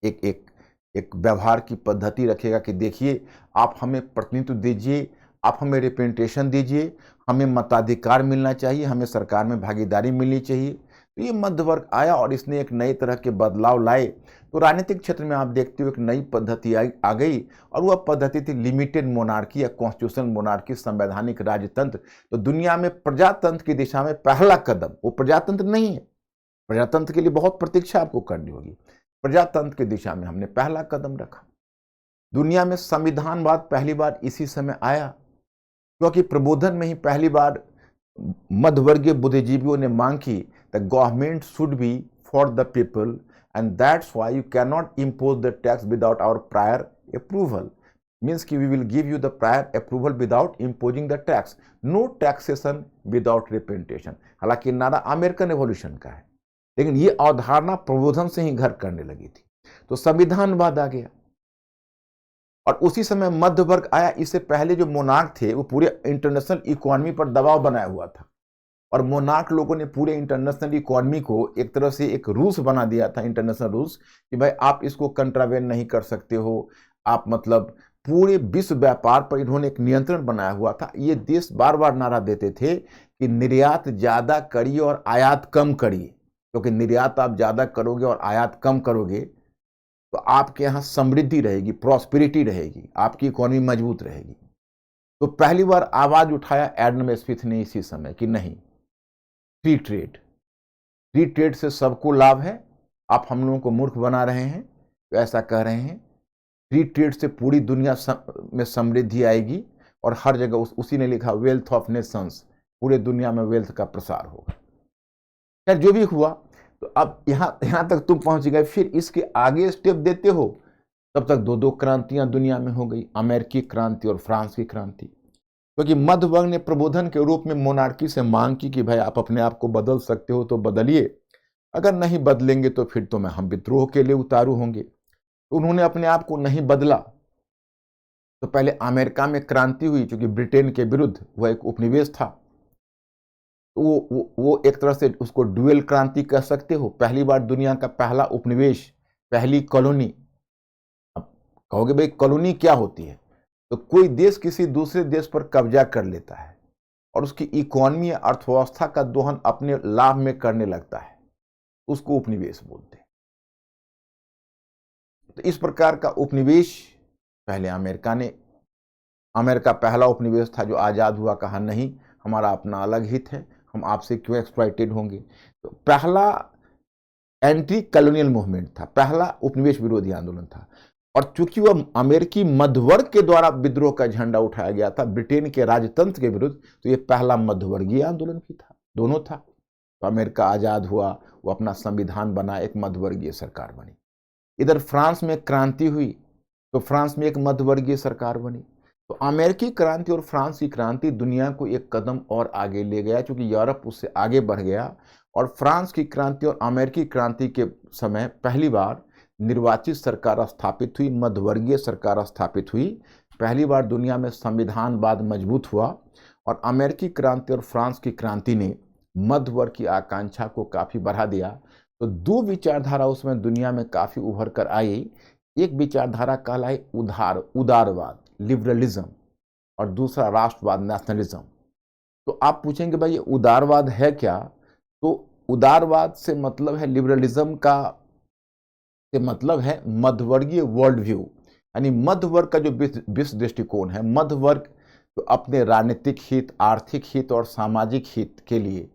एक एक एक व्यवहार की पद्धति रखेगा कि देखिए, आप हमें प्रतिनिधित्व दीजिए, आप हमें रिप्रेजेंटेशन दीजिए, हमें मताधिकार मिलना चाहिए, हमें सरकार में भागीदारी मिलनी चाहिए। तो ये मध्य वर्ग आया और इसने एक नई तरह के बदलाव लाए। तो राजनीतिक क्षेत्र में आप देखते हो एक नई पद्धति आ गई और वह पद्धति थी लिमिटेड मोनार्की या कॉन्स्टिट्यूशनल मोनार्की, संवैधानिक राजतंत्र। तो दुनिया में प्रजातंत्र की दिशा में पहला कदम, वो प्रजातंत्र नहीं है, प्रजातंत्र के लिए बहुत प्रतीक्षा आपको करनी होगी, प्रजातंत्र की दिशा में हमने पहला कदम रखा। दुनिया में संविधानवाद पहली बार इसी समय आया, क्योंकि प्रबोधन में ही पहली बार मध्यवर्गीय बुद्धिजीवियों ने मांग की the government should be for the people and that's why you can not impose the tax without our prior approval. Means कि we will give you the prior approval without imposing the tax, no taxation without representation. हालांकि नारा American evolution का है, लेकिन ये अवधारणा प्रबोधन से ही घर करने लगी थी। तो संविधानवाद आ गया और उसी समय मध्य वर्ग आया। इससे पहले जो मोनार्क थे वो पूरे इंटरनेशनल इकोनॉमी पर दबाव बनाया हुआ था, और मोनार्क लोगों ने पूरे इंटरनेशनल इकोनॉमी को एक तरह से एक रूल्स बना दिया था, इंटरनेशनल रूल्स, कि भाई आप इसको कंट्रावेन नहीं कर सकते हो। आप मतलब पूरे विश्व व्यापार पर इन्होंने एक नियंत्रण बनाया हुआ था। ये देश बार बार नारा देते थे कि निर्यात ज्यादा करिए और आयात कम करिए, क्योंकि निर्यात आप ज्यादा करोगे और आयात कम करोगे तो आपके यहाँ समृद्धि रहेगी, प्रॉस्पेरिटी रहेगी, आपकी इकोनॉमी मजबूत रहेगी। तो पहली बार आवाज उठाया एडम स्मिथ ने इसी समय कि नहीं, फ्री ट्रेड, फ्री ट्रेड से सबको लाभ है। आप हम लोगों को मूर्ख बना रहे हैं तो ऐसा कह रहे हैं। फ्री ट्रेड से पूरी दुनिया में समृद्धि आएगी और हर जगह उसी ने लिखा वेल्थ ऑफ नेशंस, पूरे दुनिया में वेल्थ का प्रसार होगा। खैर जो भी हुआ, तो अब यहां तक तुम पहुंच गए। फिर इसके आगे स्टेप देते हो, तब तक दो दो क्रांतियां दुनिया में हो गई, अमेरिकी क्रांति और फ्रांस की क्रांति। क्योंकि मध्य वर्ग ने प्रबोधन के रूप में मोनार्की से मांग की कि भाई आप अपने आप को बदल सकते हो तो बदलिए, अगर नहीं बदलेंगे तो फिर तो हम विद्रोह के लिए उतारू होंगे। तो उन्होंने अपने आप को नहीं बदला। तो पहले अमेरिका में क्रांति हुई, क्योंकि ब्रिटेन के विरुद्ध वह एक उपनिवेश था। वो एक तरह से उसको डुअल क्रांति कह सकते हो। पहली बार दुनिया का पहला उपनिवेश, पहली कॉलोनी। अब कहोगे भाई कॉलोनी क्या होती है? तो कोई देश किसी दूसरे देश पर कब्जा कर लेता है और उसकी इकोनॉमी या अर्थव्यवस्था का दोहन अपने लाभ में करने लगता है, उसको उपनिवेश बोलते हैं। तो इस प्रकार का उपनिवेश पहले अमेरिका पहला उपनिवेश था जो आजाद हुआ, कहा नहीं हमारा अपना अलग हित है, हम आपसे क्यों एक्सप्लॉइटेड होंगे। तो पहला एंटी कॉलोनियल मूवमेंट था, पहला उपनिवेश विरोधी आंदोलन था। और चूंकि वह अमेरिकी मध्यवर्ग के द्वारा विद्रोह का झंडा उठाया गया था ब्रिटेन के राजतंत्र के विरुद्ध, तो यह पहला मध्यवर्गीय आंदोलन भी था, दोनों था। तो अमेरिका आजाद हुआ, वो अपना संविधान बना, एक मध्यवर्गीय सरकार बनी। इधर फ्रांस में क्रांति हुई तो फ्रांस में एक मध्यवर्गीय सरकार बनी। तो अमेरिकी क्रांति और फ्रांस की क्रांति दुनिया को एक कदम और आगे ले गया, क्योंकि यूरोप उससे आगे बढ़ गया। और फ्रांस की क्रांति और अमेरिकी क्रांति के समय पहली बार निर्वाचित सरकार स्थापित हुई, मध्यवर्गीय सरकार स्थापित हुई। पहली बार दुनिया में संविधानवाद मजबूत हुआ। और अमेरिकी क्रांति और फ्रांस की क्रांति ने मध्य वर्ग की आकांक्षा को काफी बढ़ा दिया। तो दो विचारधारा उसमें दुनिया में काफी उभर कर आई। एक विचारधारा कहलाई उदारवाद, लिबरलिज्म, और दूसरा राष्ट्रवाद, नेशनलिज्म। तो आप पूछेंगे भाई ये उदारवाद है क्या? तो उदारवाद से मतलब है, लिबरलिज्म का से मतलब है मध्यवर्गीय वर्ल्ड व्यू, यानी मध्य वर्ग का जो विश्व दृष्टिकोण है, मध्य वर्ग तो अपने राजनीतिक हित, आर्थिक हित और सामाजिक हित के लिए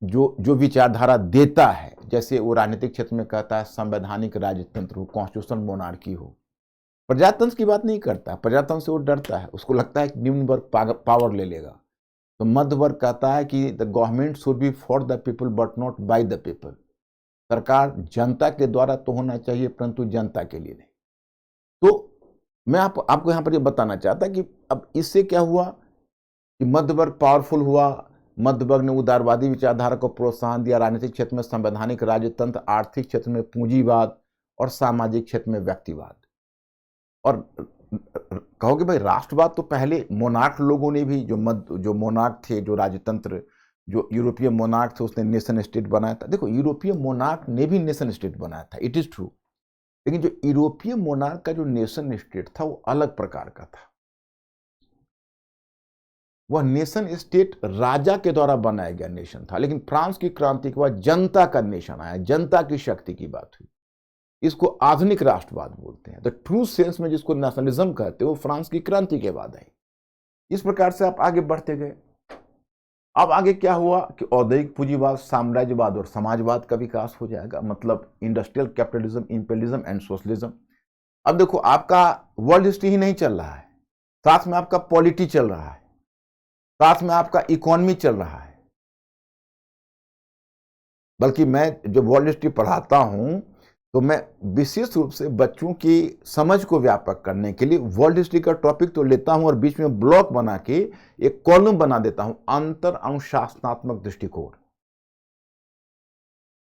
जो विचारधारा देता है, जैसे वो राजनीतिक क्षेत्र में कहता है संवैधानिक राजतंत्र हो, कॉन्स्टिट्यूशनल मोनार्की हो। प्रजातंत्र की बात नहीं करता, प्रजातंत्र से वो डरता है, उसको लगता है कि निम्न वर्ग पावर ले लेगा। तो मध्य वर्ग कहता है कि the government should be for the people but not by the people. सरकार जनता के द्वारा तो होना चाहिए परंतु जनता के लिए नहीं। तो मैं आपको यहां पर ये बताना चाहता कि अब इससे क्या हुआ कि मध्य वर्ग पावरफुल हुआ, मध्य वर्ग ने उदारवादी विचारधारा को प्रोत्साहन दिया, राजनीतिक क्षेत्र में संवैधानिक राजतंत्र, आर्थिक क्षेत्र में पूंजीवाद और सामाजिक क्षेत्र में व्यक्तिवाद। और कहोगे भाई राष्ट्रवाद तो पहले मोनार्क लोगों ने भी, जो मोनार्क थे, जो राजतंत्र, जो यूरोपीय मोनार्क थे, उसने नेशन स्टेट बनाया था। देखो यूरोपीय मोनार्क ने भी नेशन स्टेट बनाया था, इट इज ट्रू, लेकिन जो यूरोपीय मोनार्क का जो नेशन स्टेट था वो अलग प्रकार का था। वह नेशन स्टेट राजा के द्वारा बनाया गया नेशन था। लेकिन फ्रांस की क्रांति के बाद जनता का नेशन आया, जनता की शक्ति की बात हुई। इसको आधुनिक राष्ट्रवाद बोलते हैं। द ट्रू सेंस में जिसको नेशनलिज्म कहते हैं वो फ्रांस की क्रांति के बाद आई। इस प्रकार से आप आगे बढ़ते गए। अब आगे क्या हुआ कि औद्योगिक पूंजीवाद, साम्राज्यवाद और समाजवाद का विकास हो जाएगा, मतलब industrial capitalism, imperialism and socialism. अब देखो आपका वर्ल्ड हिस्ट्री ही नहीं चल रहा है, साथ में आपका पॉलिटी चल रहा है, साथ में आपका इकोनॉमी चल रहा है। बल्कि मैं जो वर्ल्ड हिस्ट्री पढ़ाता हूं तो मैं विशेष रूप से बच्चों की समझ को व्यापक करने के लिए वर्ल्ड हिस्ट्री का टॉपिक तो लेता हूं और बीच में ब्लॉक बना के एक कॉलम बना देता हूं, अंतर अनुशासनात्मक दृष्टिकोण।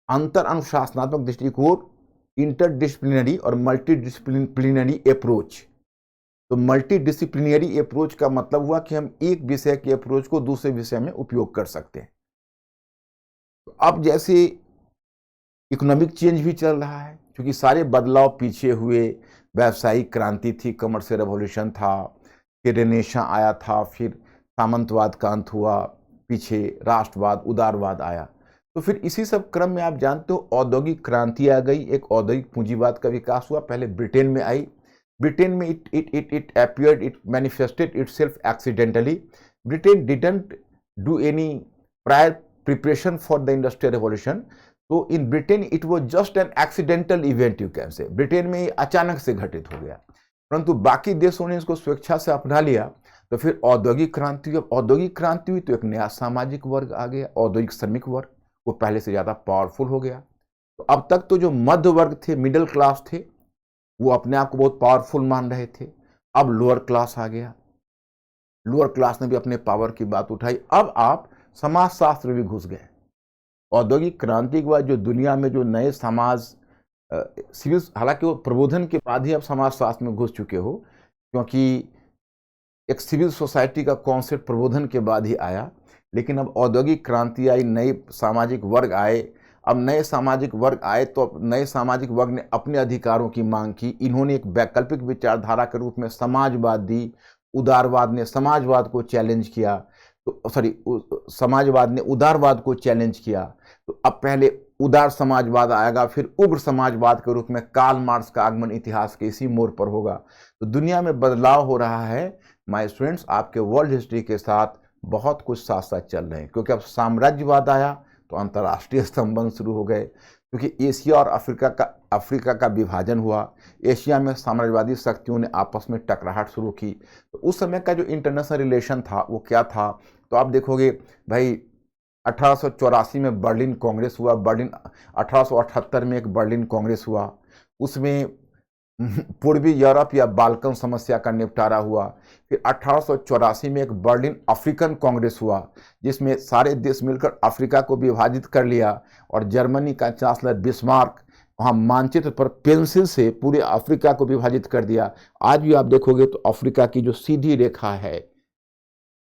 अंतर अनुशासनात्मक दृष्टिकोण, इंटरडिसिप्लिनरी और मल्टीडिसिप्लिनरी अप्रोच। तो मल्टीडिसिप्लिनरी अप्रोच का मतलब हुआ कि हम एक विषय के अप्रोच को दूसरे विषय में उपयोग कर सकते हैं। तो अब जैसे इकोनॉमिक चेंज भी चल रहा है, क्योंकि सारे बदलाव पीछे हुए, व्यावसायिक क्रांति थी, कमर्शियल रेवोल्यूशन था, फिर रेनेसां आया था, फिर सामंतवाद का अंत हुआ, पीछे राष्ट्रवाद, उदारवाद आया। तो फिर इसी सब क्रम में आप जानते हो औद्योगिक क्रांति आ गई, एक औद्योगिक पूंजीवाद का विकास हुआ। पहले ब्रिटेन में आई, ब्रिटेन में it appeared, it manifested itself accidentally. Britain didn't do any prior preparation for the industrial revolution. तो in Britain it was just an accidental event, you can say. Britain में अचानक से घटित हो गया, परंतु बाकी देशों ने इसको स्वेच्छा से अपना लिया। तो फिर औद्योगिक क्रांति, जब औद्योगिक क्रांति हुई तो एक नया सामाजिक वर्ग आ गया, औद्योगिक श्रमिक वर्ग, वो पहले से ज्यादा पावरफुल हो गया। तो अब तक तो जो मध्य वर्ग थे, मिडिल क्लास थे, वो अपने आप को बहुत पावरफुल मान रहे थे। अब लोअर क्लास आ गया, लोअर क्लास ने भी अपने पावर की बात उठाई। अब आप समाजशास्त्र में भी घुस गए। औद्योगिक क्रांति के बाद जो दुनिया में जो नए समाज सिविल, हालांकि वो प्रबोधन के बाद ही आप समाजशास्त्र में घुस चुके हो, क्योंकि एक सिविल सोसाइटी का कॉन्सेप्ट प्रबोधन के बाद ही आया। लेकिन अब औद्योगिक क्रांति आई, नए सामाजिक वर्ग आए। अब नए सामाजिक वर्ग आए तो अब नए सामाजिक वर्ग ने अपने अधिकारों की मांग की। इन्होंने एक वैकल्पिक विचारधारा के रूप में समाजवाद दी, उदारवाद ने समाजवाद को चैलेंज किया, तो समाजवाद ने उदारवाद को चैलेंज किया। तो अब पहले उदार समाजवाद आएगा, फिर उग्र समाजवाद के रूप में कार्ल मार्क्स का आगमन इतिहास के इसी मोड़ पर होगा। तो दुनिया में बदलाव हो रहा है माय स्टूडेंट्स, आपके वर्ल्ड हिस्ट्री के साथ बहुत कुछ साथ साथ चल रहे हैं। क्योंकि अब साम्राज्यवाद आया तो अंतर्राष्ट्रीय संबंध शुरू हो गए, क्योंकि एशिया और अफ्रीका का विभाजन हुआ। एशिया में साम्राज्यवादी शक्तियों ने आपस में टकराहट शुरू की। तो उस समय का जो इंटरनेशनल रिलेशन था वो क्या था, तो आप देखोगे भाई 1884 में बर्लिन कांग्रेस हुआ, 1878 में एक बर्लिन कांग्रेस हुआ, उसमें पूर्वी यूरोप या बाल्कन समस्या का निपटारा हुआ। फिर 1884 में एक बर्लिन अफ्रीकन कांग्रेस हुआ, जिसमें सारे देश मिलकर अफ्रीका को विभाजित कर लिया और जर्मनी का चांसलर बिस्मार्क वहाँ मानचित्र पर पेंसिल से पूरे अफ्रीका को विभाजित कर दिया। आज भी आप देखोगे तो अफ्रीका की जो सीधी रेखा है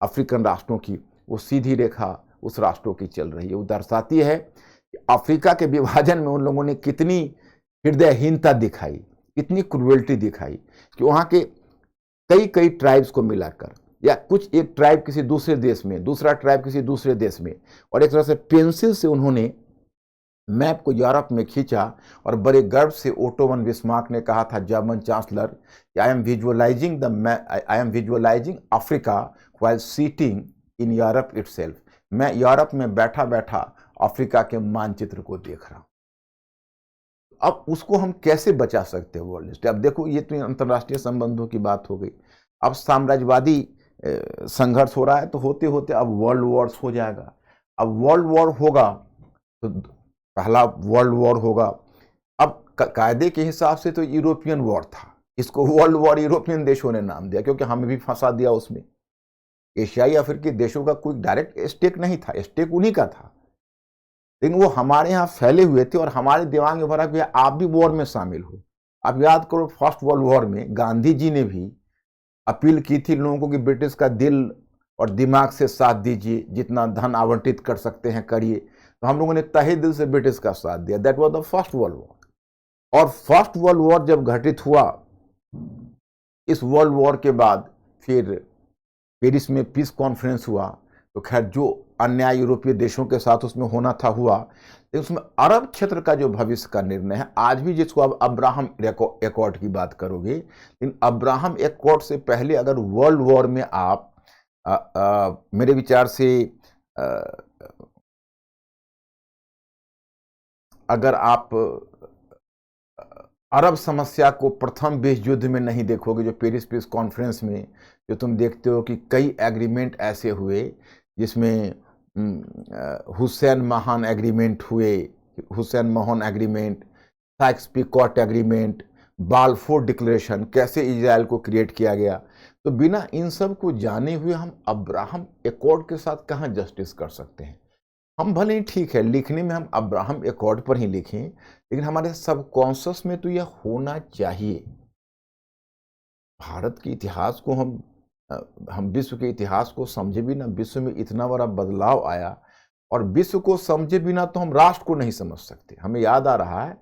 अफ्रीकन राष्ट्रों की, वो सीधी रेखा उस राष्ट्रों की चल रही है। वो दर्शाती है कि अफ्रीका के विभाजन में उन लोगों ने कितनी हृदयहीनता दिखाई, कितनी क्रूएल्टी दिखाई, कि वहाँ के कई ट्राइब्स को मिलाकर, या कुछ एक ट्राइब किसी दूसरे देश में, दूसरा ट्राइब किसी दूसरे देश में, और एक तरह से पेंसिल से उन्होंने मैप को यूरोप में खींचा। और बड़े गर्व से ओटो वन बिस्मार्क ने कहा था, German chancellor, I am visualising Africa while seating in Europe itself. मैं यूरोप में बैठा बैठा अफ्रीका के मानचित्र को देख रहा हूं। अब उसको हम कैसे बचा सकते हैं वर्ल्ड हिस्ट्री? अब देखो, ये तो अंतर्राष्ट्रीय संबंधों की बात हो गई। अब साम्राज्यवादी संघर्ष हो रहा है, तो होते होते अब वर्ल्ड वॉर्स हो जाएगा। अब वर्ल्ड वॉर होगा तो पहला वर्ल्ड वॉर होगा। अब कायदे के हिसाब से तो यूरोपियन वॉर था, इसको वर्ल्ड वॉर यूरोपियन देशों ने नाम दिया, क्योंकि हमें भी फंसा दिया उसमें। एशियाई अफ्रीकी देशों का कोई डायरेक्ट स्टेक नहीं था, स्टेक उन्हीं का था, लेकिन वो हमारे यहाँ फैले हुए थे और हमारे दिमाग में भरा कि आप भी वॉर में शामिल हो। आप याद करो, फर्स्ट वर्ल्ड वॉर में गांधी जी ने भी अपील की थी लोगों को कि ब्रिटिश का दिल और दिमाग से साथ दीजिए, जितना धन आवंटित कर सकते हैं करिए। तो हम लोगों ने तहे दिल से ब्रिटिश का साथ दिया। That was the first world war. और फर्स्ट वर्ल्ड वॉर जब घटित हुआ, इस वर्ल्ड वॉर के बाद फिर पेरिस में पीस कॉन्फ्रेंस हुआ। तो खैर जो अन्याय यूरोपीय देशों के साथ उसमें होना था हुआ, लेकिन उसमें अरब क्षेत्र का जो भविष्य का निर्णय है, आज भी जिसको अब अब्राहम एकॉर्ड की बात करोगे, लेकिन अब्राहम एकॉर्ड से पहले अगर वर्ल्ड वॉर में आप मेरे विचार से अगर आप अरब समस्या को प्रथम विश्व युद्ध में नहीं देखोगे, जो पेरिस पीस कॉन्फ्रेंस में जो तुम देखते हो कि कई एग्रीमेंट ऐसे हुए जिसमें हुसैन महान एग्रीमेंट हुए, Hussain Mohan agreement, Sikes-picot agreement, Balfour declaration, कैसे इज़राइल को क्रिएट किया गया। तो बिना इन सब को जाने हुए हम अब्राहम एकॉर्ड के साथ कहाँ जस्टिस कर सकते हैं। हम भले ही ठीक है लिखने में हम अब्राहम एकॉर्ड पर ही लिखें, लेकिन हमारे सबकॉन्शियस में तो यह होना चाहिए। भारत के इतिहास को हम विश्व के इतिहास को समझे बिना विश्व में इतना बड़ा बदलाव आया, और विश्व को समझे बिना तो हम राष्ट्र को नहीं समझ सकते। हमें याद आ रहा है,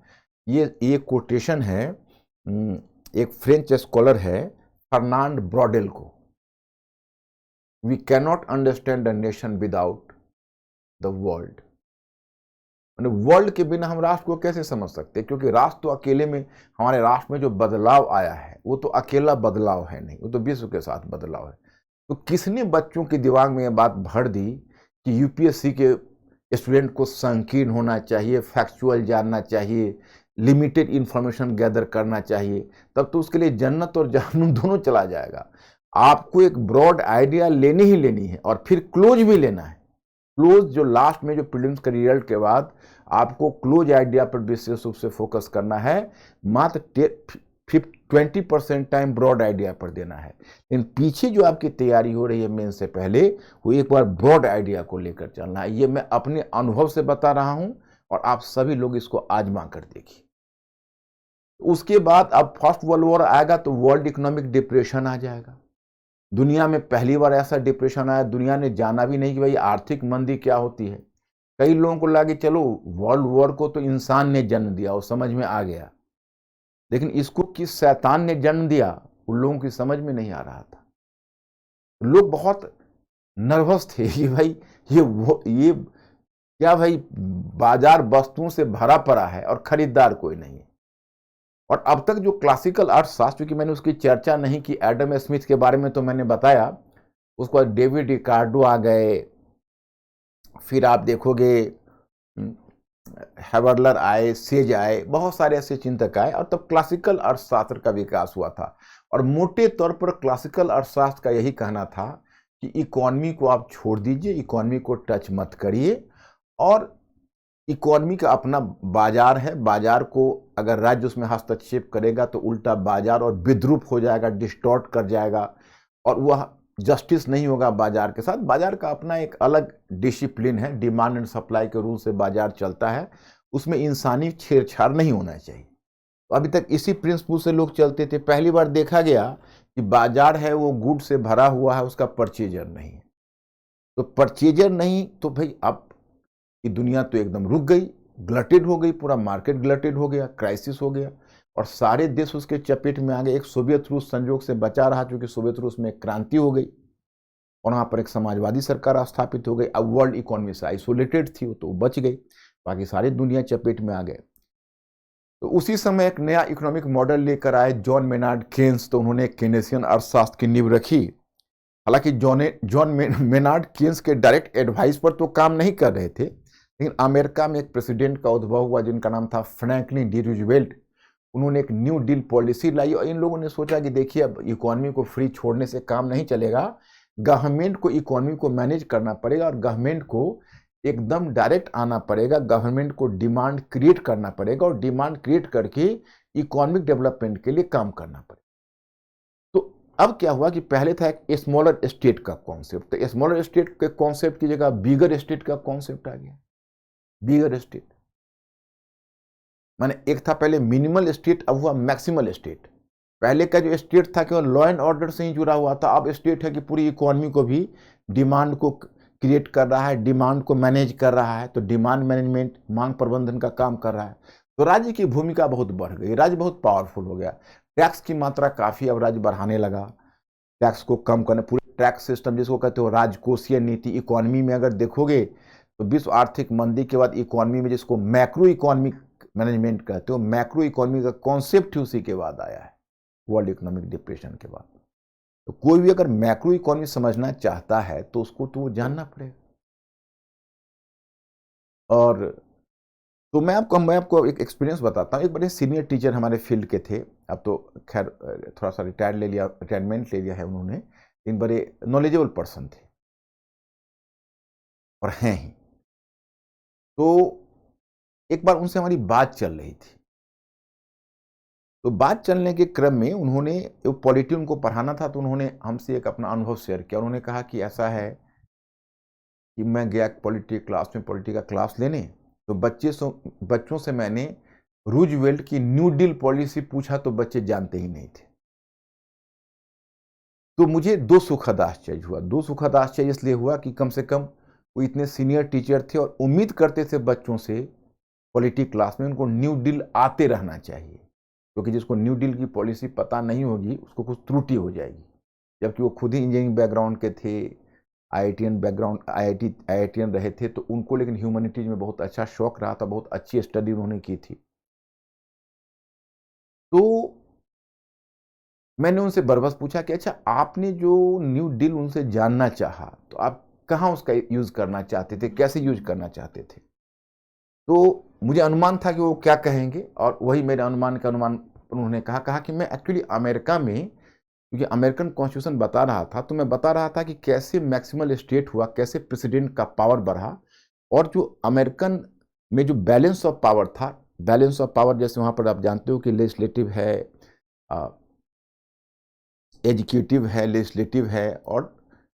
ये एक कोटेशन है, एक फ्रेंच स्कॉलर है फर्नांड ब्रॉडेल को, we cannot understand a nation without the world. World के बिना हम राष्ट्र को कैसे समझ सकते, क्योंकि राष्ट्र तो अकेले में, हमारे राष्ट्र में जो बदलाव आया है वो तो अकेला बदलाव है नहीं, वो तो विश्व के साथ बदलाव है। तो किसने बच्चों के दिमाग में ये बात भर दी कि यूपीएससी के स्टूडेंट को संकीर्ण होना चाहिए, फैक्चुअल जानना चाहिए, लिमिटेड इंफॉर्मेशन गैदर करना चाहिए, तब तो उसके लिए जन्नत और जहन्नुम दोनों चला जाएगा। आपको एक ब्रॉड आइडिया लेनी ही लेनी है और फिर क्लोज भी लेना है। क्लोज जो लास्ट में जो प्रीलिम्स के रिजल्ट के बाद आपको क्लोज आइडिया पर विशेष रूप से फोकस करना है, मात्र 20% टाइम ब्रॉड आइडिया पर देना है। लेकिन पीछे जो आपकी तैयारी हो रही है मेन से पहले, वो एक बार ब्रॉड आइडिया को लेकर चलना है। ये मैं अपने अनुभव से बता रहा हूं और आप सभी लोग इसको आजमा कर देखिए। उसके बाद अब फर्स्ट वर्ल्ड वॉर आएगा तो वर्ल्ड इकोनॉमिक डिप्रेशन आ जाएगा। दुनिया में पहली बार ऐसा डिप्रेशन आया, दुनिया ने जाना भी नहीं कि भाई आर्थिक मंदी क्या होती है। कई लोगों को लगा कि चलो वर्ल्ड वॉर को तो इंसान ने जन्म दिया, वो समझ में आ गया, लेकिन इसको किस शैतान ने जन्म दिया उन लोगों की समझ में नहीं आ रहा था। लोग बहुत नर्वस थे कि भाई ये क्या भाई, बाजार वस्तुओं से भरा पड़ा है और खरीदार कोई नहीं है। और अब तक जो क्लासिकल अर्थशास्त्र, क्योंकि मैंने उसकी चर्चा नहीं की, एडम स्मिथ के बारे में तो मैंने बताया, उसके बाद डेविड रिकार्डो आ गए, फिर आप देखोगे हैवर्लर आए, सेज आए, बहुत सारे ऐसे चिंतक आए, और तब क्लासिकल अर्थशास्त्र का विकास हुआ था। और मोटे तौर पर क्लासिकल अर्थशास्त्र का यही कहना था कि इकोनॉमी को आप छोड़ दीजिए, इकोनॉमी को टच मत करिए, और इकोनॉमी का अपना बाजार है, बाजार को अगर राज्य उसमें हस्तक्षेप करेगा तो उल्टा बाजार और विद्रूप हो जाएगा, डिस्टॉर्ट कर जाएगा, और वह जस्टिस नहीं होगा बाजार के साथ। बाजार का अपना एक अलग डिसिप्लिन है, डिमांड एंड सप्लाई के रूल से बाजार चलता है, उसमें इंसानी छेड़छाड़ नहीं होना चाहिए। तो अभी तक इसी प्रिंसिपल से लोग चलते थे। पहली बार देखा गया कि बाजार है वो गुड से भरा हुआ है, उसका परचेजर नहीं है। तो परचेजर नहीं तो भाई अब ये दुनिया तो एकदम रुक गई, ग्लटेड हो गई, पूरा मार्केट ग्लटेड हो गया, क्राइसिस हो गया, और सारे देश उसके चपेट में आ गए। एक सोवियत रूस संजोग से बचा रहा, क्योंकि सोवियत रूस में क्रांति हो गई और वहाँ पर एक समाजवादी सरकार स्थापित हो गई। अब वर्ल्ड इकोनॉमी से आइसोलेटेड थी वो, तो बच गई, बाकी सारी दुनिया चपेट में आ गए। तो उसी समय एक नया इकोनॉमिक मॉडल लेकर आए जॉन मेनार्ड केन्स, तो उन्होंने केनेसियन अर्थशास्त्र की नींव रखी। हालांकि जॉन मेनार्ड केन्स के डायरेक्ट एडवाइस पर तो काम नहीं कर रहे थे, लेकिन अमेरिका में एक प्रेसिडेंट का उद्भव हुआ जिनका नाम था फ्रैंकलिन डी रूजवेल्ट। उन्होंने एक न्यू डील पॉलिसी लाई, और इन लोगों ने सोचा कि देखिए अब इकोनॉमी को फ्री छोड़ने से काम नहीं चलेगा, गवर्नमेंट को इकोनॉमी को मैनेज करना पड़ेगा, और गवर्नमेंट को एकदम डायरेक्ट आना पड़ेगा, गवर्नमेंट को डिमांड क्रिएट करना पड़ेगा, और डिमांड क्रिएट करके इकोनॉमिक डेवलपमेंट के लिए काम करना पड़ेगा। तो अब क्या हुआ कि पहले था एक स्मॉलर स्टेट का कॉन्सेप्ट, तो स्मॉलर स्टेट के कॉन्सेप्ट की जगह बिगर स्टेट का कॉन्सेप्ट आ गया। बिगर स्टेट माने एक था पहले मिनिमल स्टेट, अब हुआ मैक्सिमल स्टेट। पहले का जो स्टेट था केवल लॉ एंड ऑर्डर से ही जुड़ा हुआ था, अब स्टेट है कि पूरी इकोनॉमी को भी डिमांड को क्रिएट कर रहा है, डिमांड को मैनेज कर रहा है, तो डिमांड मैनेजमेंट, मांग प्रबंधन का काम कर रहा है। तो राज्य की भूमिका बहुत बढ़ गई, राज्य बहुत पावरफुल हो गया, टैक्स की मात्रा काफी अब राज्य बढ़ाने लगा, टैक्स को कम करने, पूरे टैक्स सिस्टम जिसको कहते हो राजकोषीय नीति। इकोनॉमी में अगर देखोगे तो विश्व आर्थिक मंदी के बाद इकोनॉमी में जिसको मैक्रो इकोनॉमिक मैनेजमेंट कहते हो, मैक्रो इकोनॉमी का कॉन्सेप्ट ही उसी के बाद आया है, वर्ल्ड इकोनॉमिक डिप्रेशन के बाद। तो कोई भी अगर मैक्रो इकोनॉमी समझना चाहता है तो उसको तो जानना पड़ेगा। और तो मैं आपको एक एक्सपीरियंस बताता हूँ। एक बड़े सीनियर टीचर हमारे फील्ड के थे, अब तो खैर थोड़ा सा रिटायरमेंट ले लिया है उन्होंने, लेकिन बड़े नॉलेजेबल पर्सन थे और हैं ही। तो एक बार उनसे हमारी बात चल रही थी, तो बात चलने के क्रम में उन्होंने पॉलिटी उनको पढ़ाना था, तो उन्होंने हमसे एक अपना अनुभव शेयर किया। उन्होंने कहा कि ऐसा है कि मैं गया पॉलिटी क्लास में, पॉलिटी का क्लास लेने, तो बच्चों से मैंने रूजवेल्ट की न्यू डील पॉलिसी पूछा तो बच्चे जानते ही नहीं थे। तो मुझे दो सुखद आश्चर्य हुआ। दो सुखद आश्चर्य इसलिए हुआ कि कम से कम वो इतने सीनियर टीचर थे और उम्मीद करते थे बच्चों से पॉलिटी क्लास में उनको न्यू डील आते रहना चाहिए, क्योंकि जिसको न्यू डील की पॉलिसी पता नहीं होगी उसको कुछ त्रुटि हो जाएगी। जबकि वो खुद ही इंजीनियरिंग बैकग्राउंड के थे, आईआईटीएन बैकग्राउंड, आईआईटीएन रहे थे, तो उनको लेकिन ह्यूमैनिटीज में बहुत अच्छा शौक रहा था, बहुत अच्छी स्टडी उन्होंने की थी। तो मैंने उनसे बरबस पूछा कि अच्छा, आपने जो न्यू डील उनसे जानना चाहा, तो आप कहाँ उसका यूज करना चाहते थे, कैसे यूज करना चाहते थे? तो मुझे अनुमान था कि वो क्या कहेंगे, और वही मेरे अनुमान का अनुमान उन्होंने कहा कि मैं एक्चुअली अमेरिका में, क्योंकि अमेरिकन कॉन्स्टिट्यूशन बता रहा था, तो मैं बता रहा था कि कैसे मैक्सिमल स्टेट हुआ, कैसे प्रेसिडेंट का पावर बढ़ा, और जो अमेरिकन में जो बैलेंस ऑफ पावर था, बैलेंस ऑफ पावर जैसे वहाँ पर आप जानते हो कि लेजिस्लेटिव है, एग्जीक्यूटिव है, लेजिस्लेटिव है और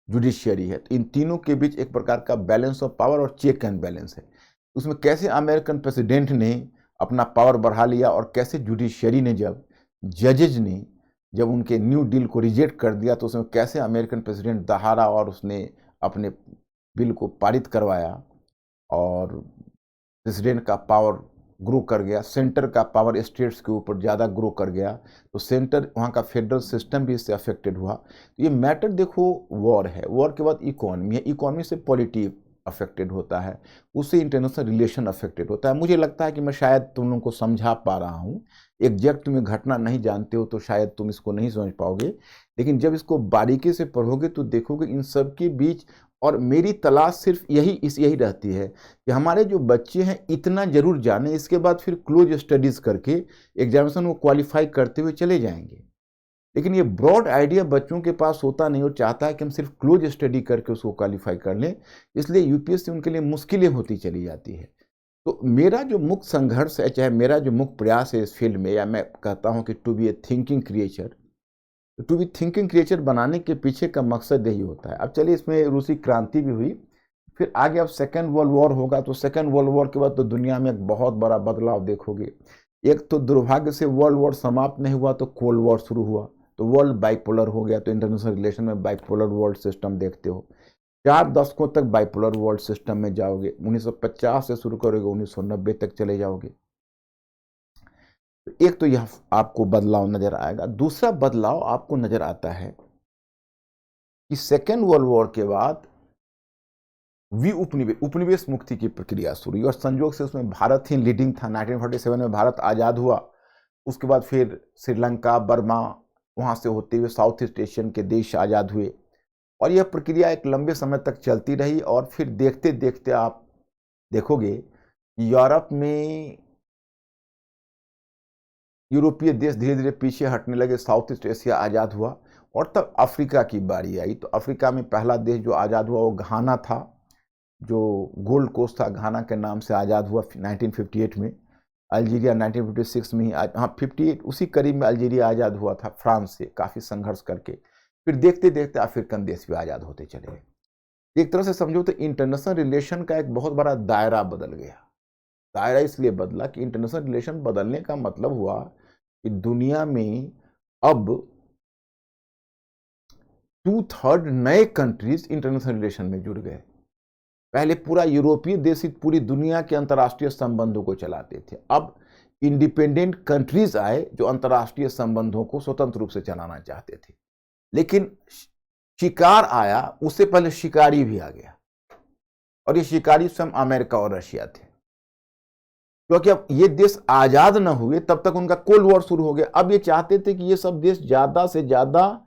जुडिशियरी है, तो इन तीनों के बीच एक प्रकार का बैलेंस ऑफ पावर और चेक एंड बैलेंस है। उसमें कैसे अमेरिकन प्रेसिडेंट ने अपना पावर बढ़ा लिया, और कैसे जुडिशियरी ने, जब जजेज ने जब उनके न्यू डील को रिजेक्ट कर दिया, तो उसमें कैसे अमेरिकन प्रेसिडेंट दहाड़ा और उसने अपने बिल को पारित करवाया, और प्रेसिडेंट का पावर ग्रो कर गया, सेंटर का पावर स्टेट्स के ऊपर ज़्यादा ग्रो कर गया, तो सेंटर, वहाँ का फेडरल सिस्टम भी इससे अफेक्टेड हुआ। तो ये मैटर देखो, वॉर है, वॉर के बाद इकोनॉमी है, इकोनॉमी से पॉलिटी अफेक्टेड होता है, उससे इंटरनेशनल रिलेशन अफेक्टेड होता है। मुझे लगता है कि मैं शायद तुम लोगों को समझा पा रहा हूँ। एग्जैक्ट तुम्हें घटना नहीं जानते हो तो शायद तुम इसको नहीं समझ पाओगे, लेकिन जब इसको बारीकी से पढ़ोगे तो देखोगे इन सब के बीच, और मेरी तलाश सिर्फ यही रहती है कि हमारे जो बच्चे हैं इतना जरूर जाने, इसके बाद फिर क्लोज स्टडीज करके एग्जामिनेशन को क्वालिफाई करते हुए चले जाएंगे। लेकिन ये ब्रॉड आइडिया बच्चों के पास होता नहीं, और चाहता है कि हम सिर्फ क्लोज स्टडी करके उसको क्वालिफाई कर लें, इसलिए यूपीएससी उनके लिए मुश्किलें होती चली जाती है। तो मेरा जो मुख्य संघर्ष है, चाहे मेरा जो मुख्य प्रयास है इस फील्ड में, या मैं कहता हूँ कि to be a thinking creature, to be thinking creature बनाने के पीछे का मकसद यही होता है। अब चलिए, इसमें रूसी क्रांति भी हुई, फिर आगे अब सेकेंड वर्ल्ड वॉर होगा, तो सेकेंड वर्ल्ड वॉर के बाद तो दुनिया में एक बहुत बड़ा बदलाव देखोगे। एक तो दुर्भाग्य से वर्ल्ड वॉर समाप्त नहीं हुआ तो कोल्ड वॉर शुरू हुआ, तो वर्ल्ड बाइपोलर हो गया, तो इंटरनेशनल रिलेशन में बाइपोलर वर्ल्ड सिस्टम देखते हो। 4 दशकों तक बाइपोलर वर्ल्ड सिस्टम में जाओगे, 1950 से शुरू करोगे, 1990 तक चले जाओगे। तो एक तो यह आपको बदलाव नजर आएगा। दूसरा बदलाव आपको नजर आता है कि सेकेंड वर्ल्ड वॉर के बाद उपनिवेश मुक्ति की प्रक्रिया शुरू हुई, और संयोग से उसमें भारत ही लीडिंग था। 1947 में भारत आज़ाद हुआ, उसके बाद फिर श्रीलंका, बर्मा, वहाँ से होते हुए साउथ ईस्ट एशियन के देश आज़ाद हुए, और यह प्रक्रिया एक लंबे समय तक चलती रही। और फिर देखते देखते आप देखोगे यूरोप में यूरोपीय देश धीरे धीरे पीछे हटने लगे, साउथ ईस्ट एशिया आज़ाद हुआ, और तब अफ्रीका की बारी आई। तो अफ्रीका में पहला देश जो आज़ाद हुआ वो घाना था, जो गोल्ड कोस्ट था, घाना के नाम से आज़ाद हुआ 1958 में। अल्जीरिया 1956 में ही, हाँ 58 उसी करीब में अल्जीरिया आज़ाद हुआ था फ्रांस से, काफ़ी संघर्ष करके। फिर देखते देखते अफ्रीकन देश भी आज़ाद होते चले गए। एक तरह से समझो तो इंटरनेशनल रिलेशन का एक बहुत बड़ा दायरा बदल गया। दायरा इसलिए बदला कि इंटरनेशनल रिलेशन बदलने का मतलब हुआ कि दुनिया में अब 2/3 नए कंट्रीज इंटरनेशनल रिलेशन में जुड़ गए। पहले पूरा यूरोपीय देश ही पूरी दुनिया के अंतर्राष्ट्रीय संबंधों को चलाते थे, अब इंडिपेंडेंट कंट्रीज आए जो अंतर्राष्ट्रीय संबंधों को स्वतंत्र रूप से चलाना चाहते थे। लेकिन शिकार आया, उससे पहले शिकारी भी आ गया, और ये शिकारी स्वयं अमेरिका और रशिया थे। क्योंकि अब ये देश आजाद न हुए तब तक उनका कोल्ड वॉर शुरू हो गया। अब ये चाहते थे कि ये सब देश ज्यादा से ज्यादा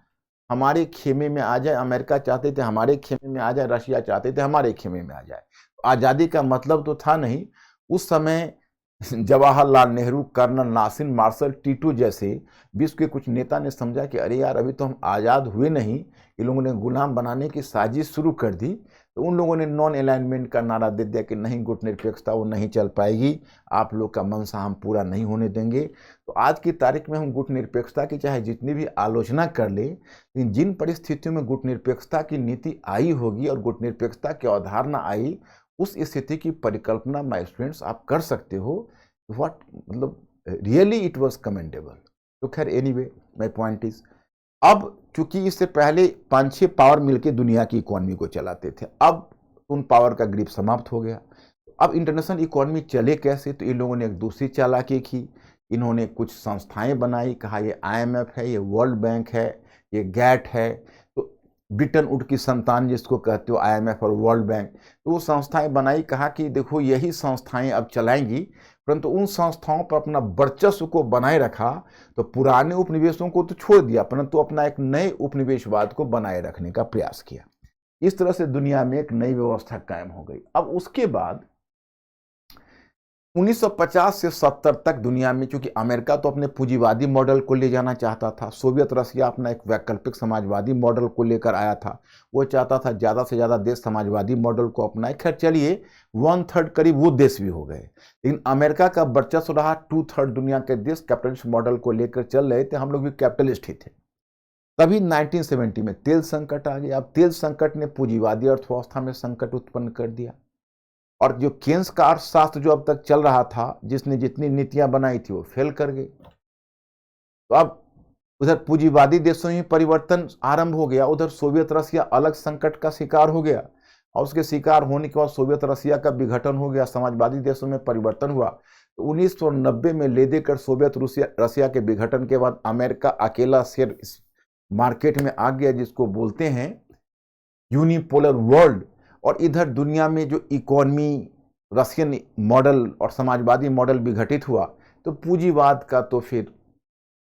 हमारे खेमे में आ जाए। अमेरिका चाहते थे हमारे खेमे में आ जाए, रशिया चाहते थे हमारे खेमे में आ जाए। आजादी का मतलब तो था नहीं उस समय, Jawaharlal Nehru, colonel Nasser, marshal Tito जैसे विश्व के कुछ नेता ने समझा कि अरे यार, अभी तो हम आज़ाद हुए नहीं, ये लोगों ने गुलाम बनाने की साजिश शुरू कर दी। तो उन लोगों ने नॉन अलाइनमेंट का नारा दे दिया कि नहीं, गुटनिरपेक्षता वो नहीं चल पाएगी, आप लोग का मंशा हम पूरा नहीं होने देंगे। तो आज की तारीख में हम गुटनिरपेक्षता की चाहे जितनी भी आलोचना कर ले, लेकिन जिन परिस्थितियों में गुटनिरपेक्षता की नीति आई होगी और गुटनिरपेक्षता की अवधारणा आई, उस स्थिति की परिकल्पना माय स्टूडेंट्स आप कर सकते हो। व्हाट मतलब रियली इट वाज कमेंडेबल। तो खैर एनीवे, माय पॉइंट इज, अब चूंकि इससे पहले 5-6 पावर मिलकर दुनिया की इकोनॉमी को चलाते थे, अब उन पावर का ग्रिप समाप्त हो गया। अब इंटरनेशनल इकोनॉमी चले कैसे? तो इन लोगों ने एक दूसरी चालाकी की, इन्होंने कुछ संस्थाएं बनाई, कहा ये IMF है, ये वर्ल्ड बैंक है, ये गैट है। तो ब्रिटेन वुड की संतान जिसको कहते हो IMF और वर्ल्ड बैंक, तो वो संस्थाएं बनाई, कहा कि देखो यही संस्थाएं अब चलाएंगी, परंतु उन संस्थाओं पर अपना वर्चस्व को बनाए रखा। तो पुराने उपनिवेशों को तो छोड़ दिया, परंतु अपना एक नए उपनिवेशवाद को बनाए रखने का प्रयास किया। इस तरह से दुनिया में एक नई व्यवस्था कायम हो गई। अब उसके बाद 1950 से 70 तक दुनिया में, चूंकि अमेरिका तो अपने पूंजीवादी मॉडल को ले जाना चाहता था, सोवियत रशिया अपना एक वैकल्पिक समाजवादी मॉडल को लेकर आया था, वो चाहता था ज़्यादा से ज़्यादा देश समाजवादी मॉडल को अपनाए। खैर चलिए, 1/3 करीब वो देश भी हो गए, लेकिन अमेरिका का वर्चस्व रहा। 2/3 दुनिया के देश कैपिटलिस्ट मॉडल को लेकर चल रहे थे, हम लोग भी कैपिटलिस्ट ही थे। तभी 1970 में तेल संकट आ गया। अब तेल संकट ने पूंजीवादी अर्थव्यवस्था में संकट उत्पन्न कर दिया, और जो केन्स का अर्थशास्त्र जो अब तक चल रहा था, जिसने जितनी नीतियां बनाई थी, वो फेल कर गई। तो अब उधर पूंजीवादी देशों में परिवर्तन आरंभ हो गया, उधर सोवियत रशिया अलग संकट का शिकार हो गया, और उसके शिकार होने के बाद सोवियत रशिया का विघटन हो गया, समाजवादी देशों में परिवर्तन हुआ। तो 1990 में ले देकर सोवियत रशिया के विघटन के बाद अमेरिका अकेला शेयर मार्केट में आ गया, जिसको बोलते हैं यूनिपोलर वर्ल्ड। और इधर दुनिया में जो इकोनॉमी रशियन मॉडल और समाजवादी मॉडल विघटित हुआ, तो पूंजीवाद का तो फिर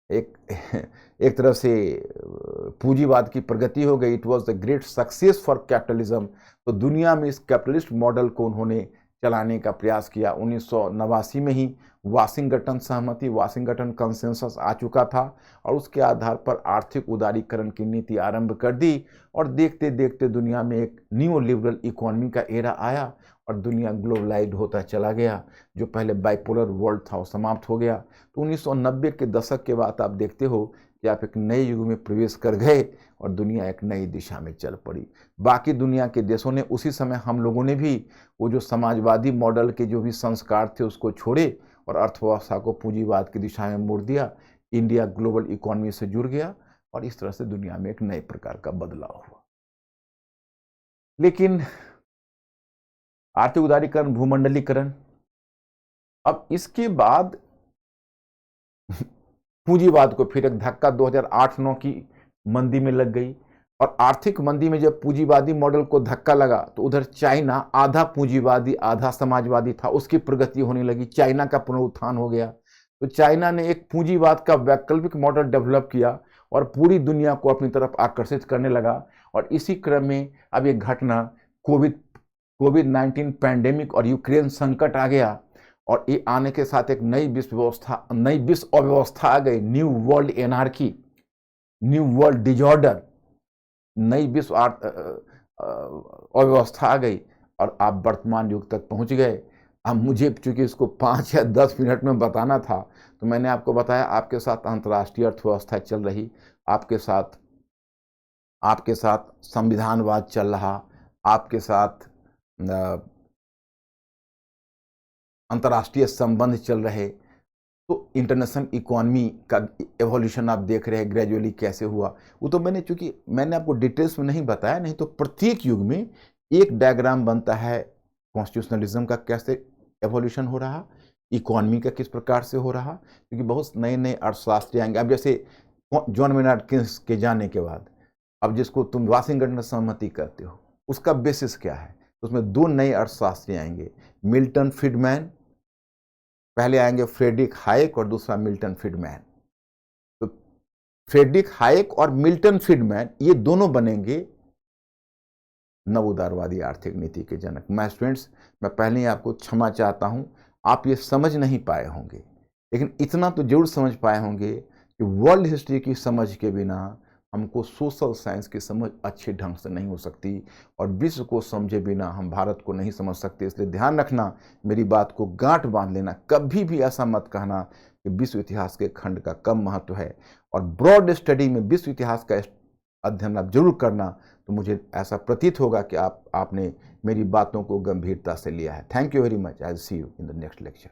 एक तरह से पूंजीवाद की प्रगति हो गई। It was the great success for capitalism. तो दुनिया में इस कैपिटलिस्ट मॉडल को उन्होंने चलाने का प्रयास किया। 1989 में ही वाशिंगटन सहमति, वाशिंगटन कंसेंसस आ चुका था, और उसके आधार पर आर्थिक उदारीकरण की नीति आरंभ कर दी, और देखते देखते दुनिया में एक न्यू लिबरल इकोनॉमी का एरा आया, और दुनिया ग्लोबलाइज्ड होता चला गया। जो पहले बाइपोलर वर्ल्ड था वो समाप्त हो गया। तो 1990 के दशक के बाद आप देखते हो कि आप एक नए युग में प्रवेश कर गए, और दुनिया एक नई दिशा में चल पड़ी। बाकी दुनिया के देशों ने उसी समय, हम लोगों ने भी वो जो समाजवादी मॉडल के जो भी संस्कार थे उसको छोड़े, और अर्थव्यवस्था को पूंजीवाद की दिशा में मोड़ दिया। इंडिया ग्लोबल इकोनॉमी से जुड़ गया, और इस तरह से दुनिया में एक नए प्रकार का बदलाव हुआ। लेकिन आर्थिक उदारीकरण, भूमंडलीकरण, अब इसके बाद पूंजीवाद को फिर एक धक्का 2008-9 की मंदी में लग गई। और आर्थिक मंदी में जब पूंजीवादी मॉडल को धक्का लगा, तो उधर चाइना आधा पूंजीवादी आधा समाजवादी था, उसकी प्रगति होने लगी, चाइना का पुनरुत्थान हो गया। तो चाइना ने एक पूंजीवाद का वैकल्पिक मॉडल डेवलप किया, और पूरी दुनिया को अपनी तरफ आकर्षित करने लगा। और इसी क्रम में अब एक घटना, कोविड-19 पैंडेमिक और यूक्रेन संकट आ गया, और ये आने के साथ एक नई विश्व अव्यवस्था आ गई, new world anarchy, new world disorder, नई विश्व अव्यवस्था आ गई, और आप वर्तमान युग तक पहुंच गए। अब मुझे चूंकि इसको 5 या 10 मिनट में बताना था, तो मैंने आपको बताया, आपके साथ अंतर्राष्ट्रीय अर्थव्यवस्था चल रही, आपके साथ संविधानवाद चल रहा, आपके साथ अंतर्राष्ट्रीय संबंध चल रहे। तो इंटरनेशनल इकोनॉमी का एवोल्यूशन आप देख रहे हैं ग्रेजुअली कैसे हुआ। वो तो चूंकि मैंने आपको डिटेल्स में नहीं बताया, नहीं तो प्रत्येक युग में एक डायग्राम बनता है कॉन्स्टिट्यूशनलिज्म का कैसे एवोल्यूशन हो रहा, इकोनॉमी का किस प्रकार से हो रहा, क्योंकि बहुत नए नए अर्थशास्त्री आएंगे। अब जैसे जॉन मेनार्ड केन्स के जाने के बाद, अब जिसको तुम वाशिंगटन सहमति कहते हो, उसका बेसिस क्या है? उसमें 2 नए अर्थशास्त्री आएंगे, मिल्टन फ्रीडमैन, पहले आएंगे फ्रेडरिक हायेक और दूसरा मिल्टन फ्रीडमैन। तो फ्रेडरिक हायेक और मिल्टन फ्रीडमैन, ये दोनों बनेंगे नव उदारवादी आर्थिक नीति के जनक। मैं स्टूडेंट्स, मैं पहले ही आपको क्षमा चाहता हूं, आप ये समझ नहीं पाए होंगे, लेकिन इतना तो जरूर समझ पाए होंगे कि वर्ल्ड हिस्ट्री की समझ के बिना हमको सोशल साइंस की समझ अच्छे ढंग से नहीं हो सकती, और विश्व को समझे बिना हम भारत को नहीं समझ सकते। इसलिए ध्यान रखना, मेरी बात को गांठ बांध लेना, कभी भी ऐसा मत कहना कि विश्व इतिहास के खंड का कम महत्व है। और ब्रॉड स्टडी में विश्व इतिहास का अध्ययन आप जरूर करना, तो मुझे ऐसा प्रतीत होगा कि आपने मेरी बातों को गंभीरता से लिया है। Thank you very much. I will see you in the next lecture.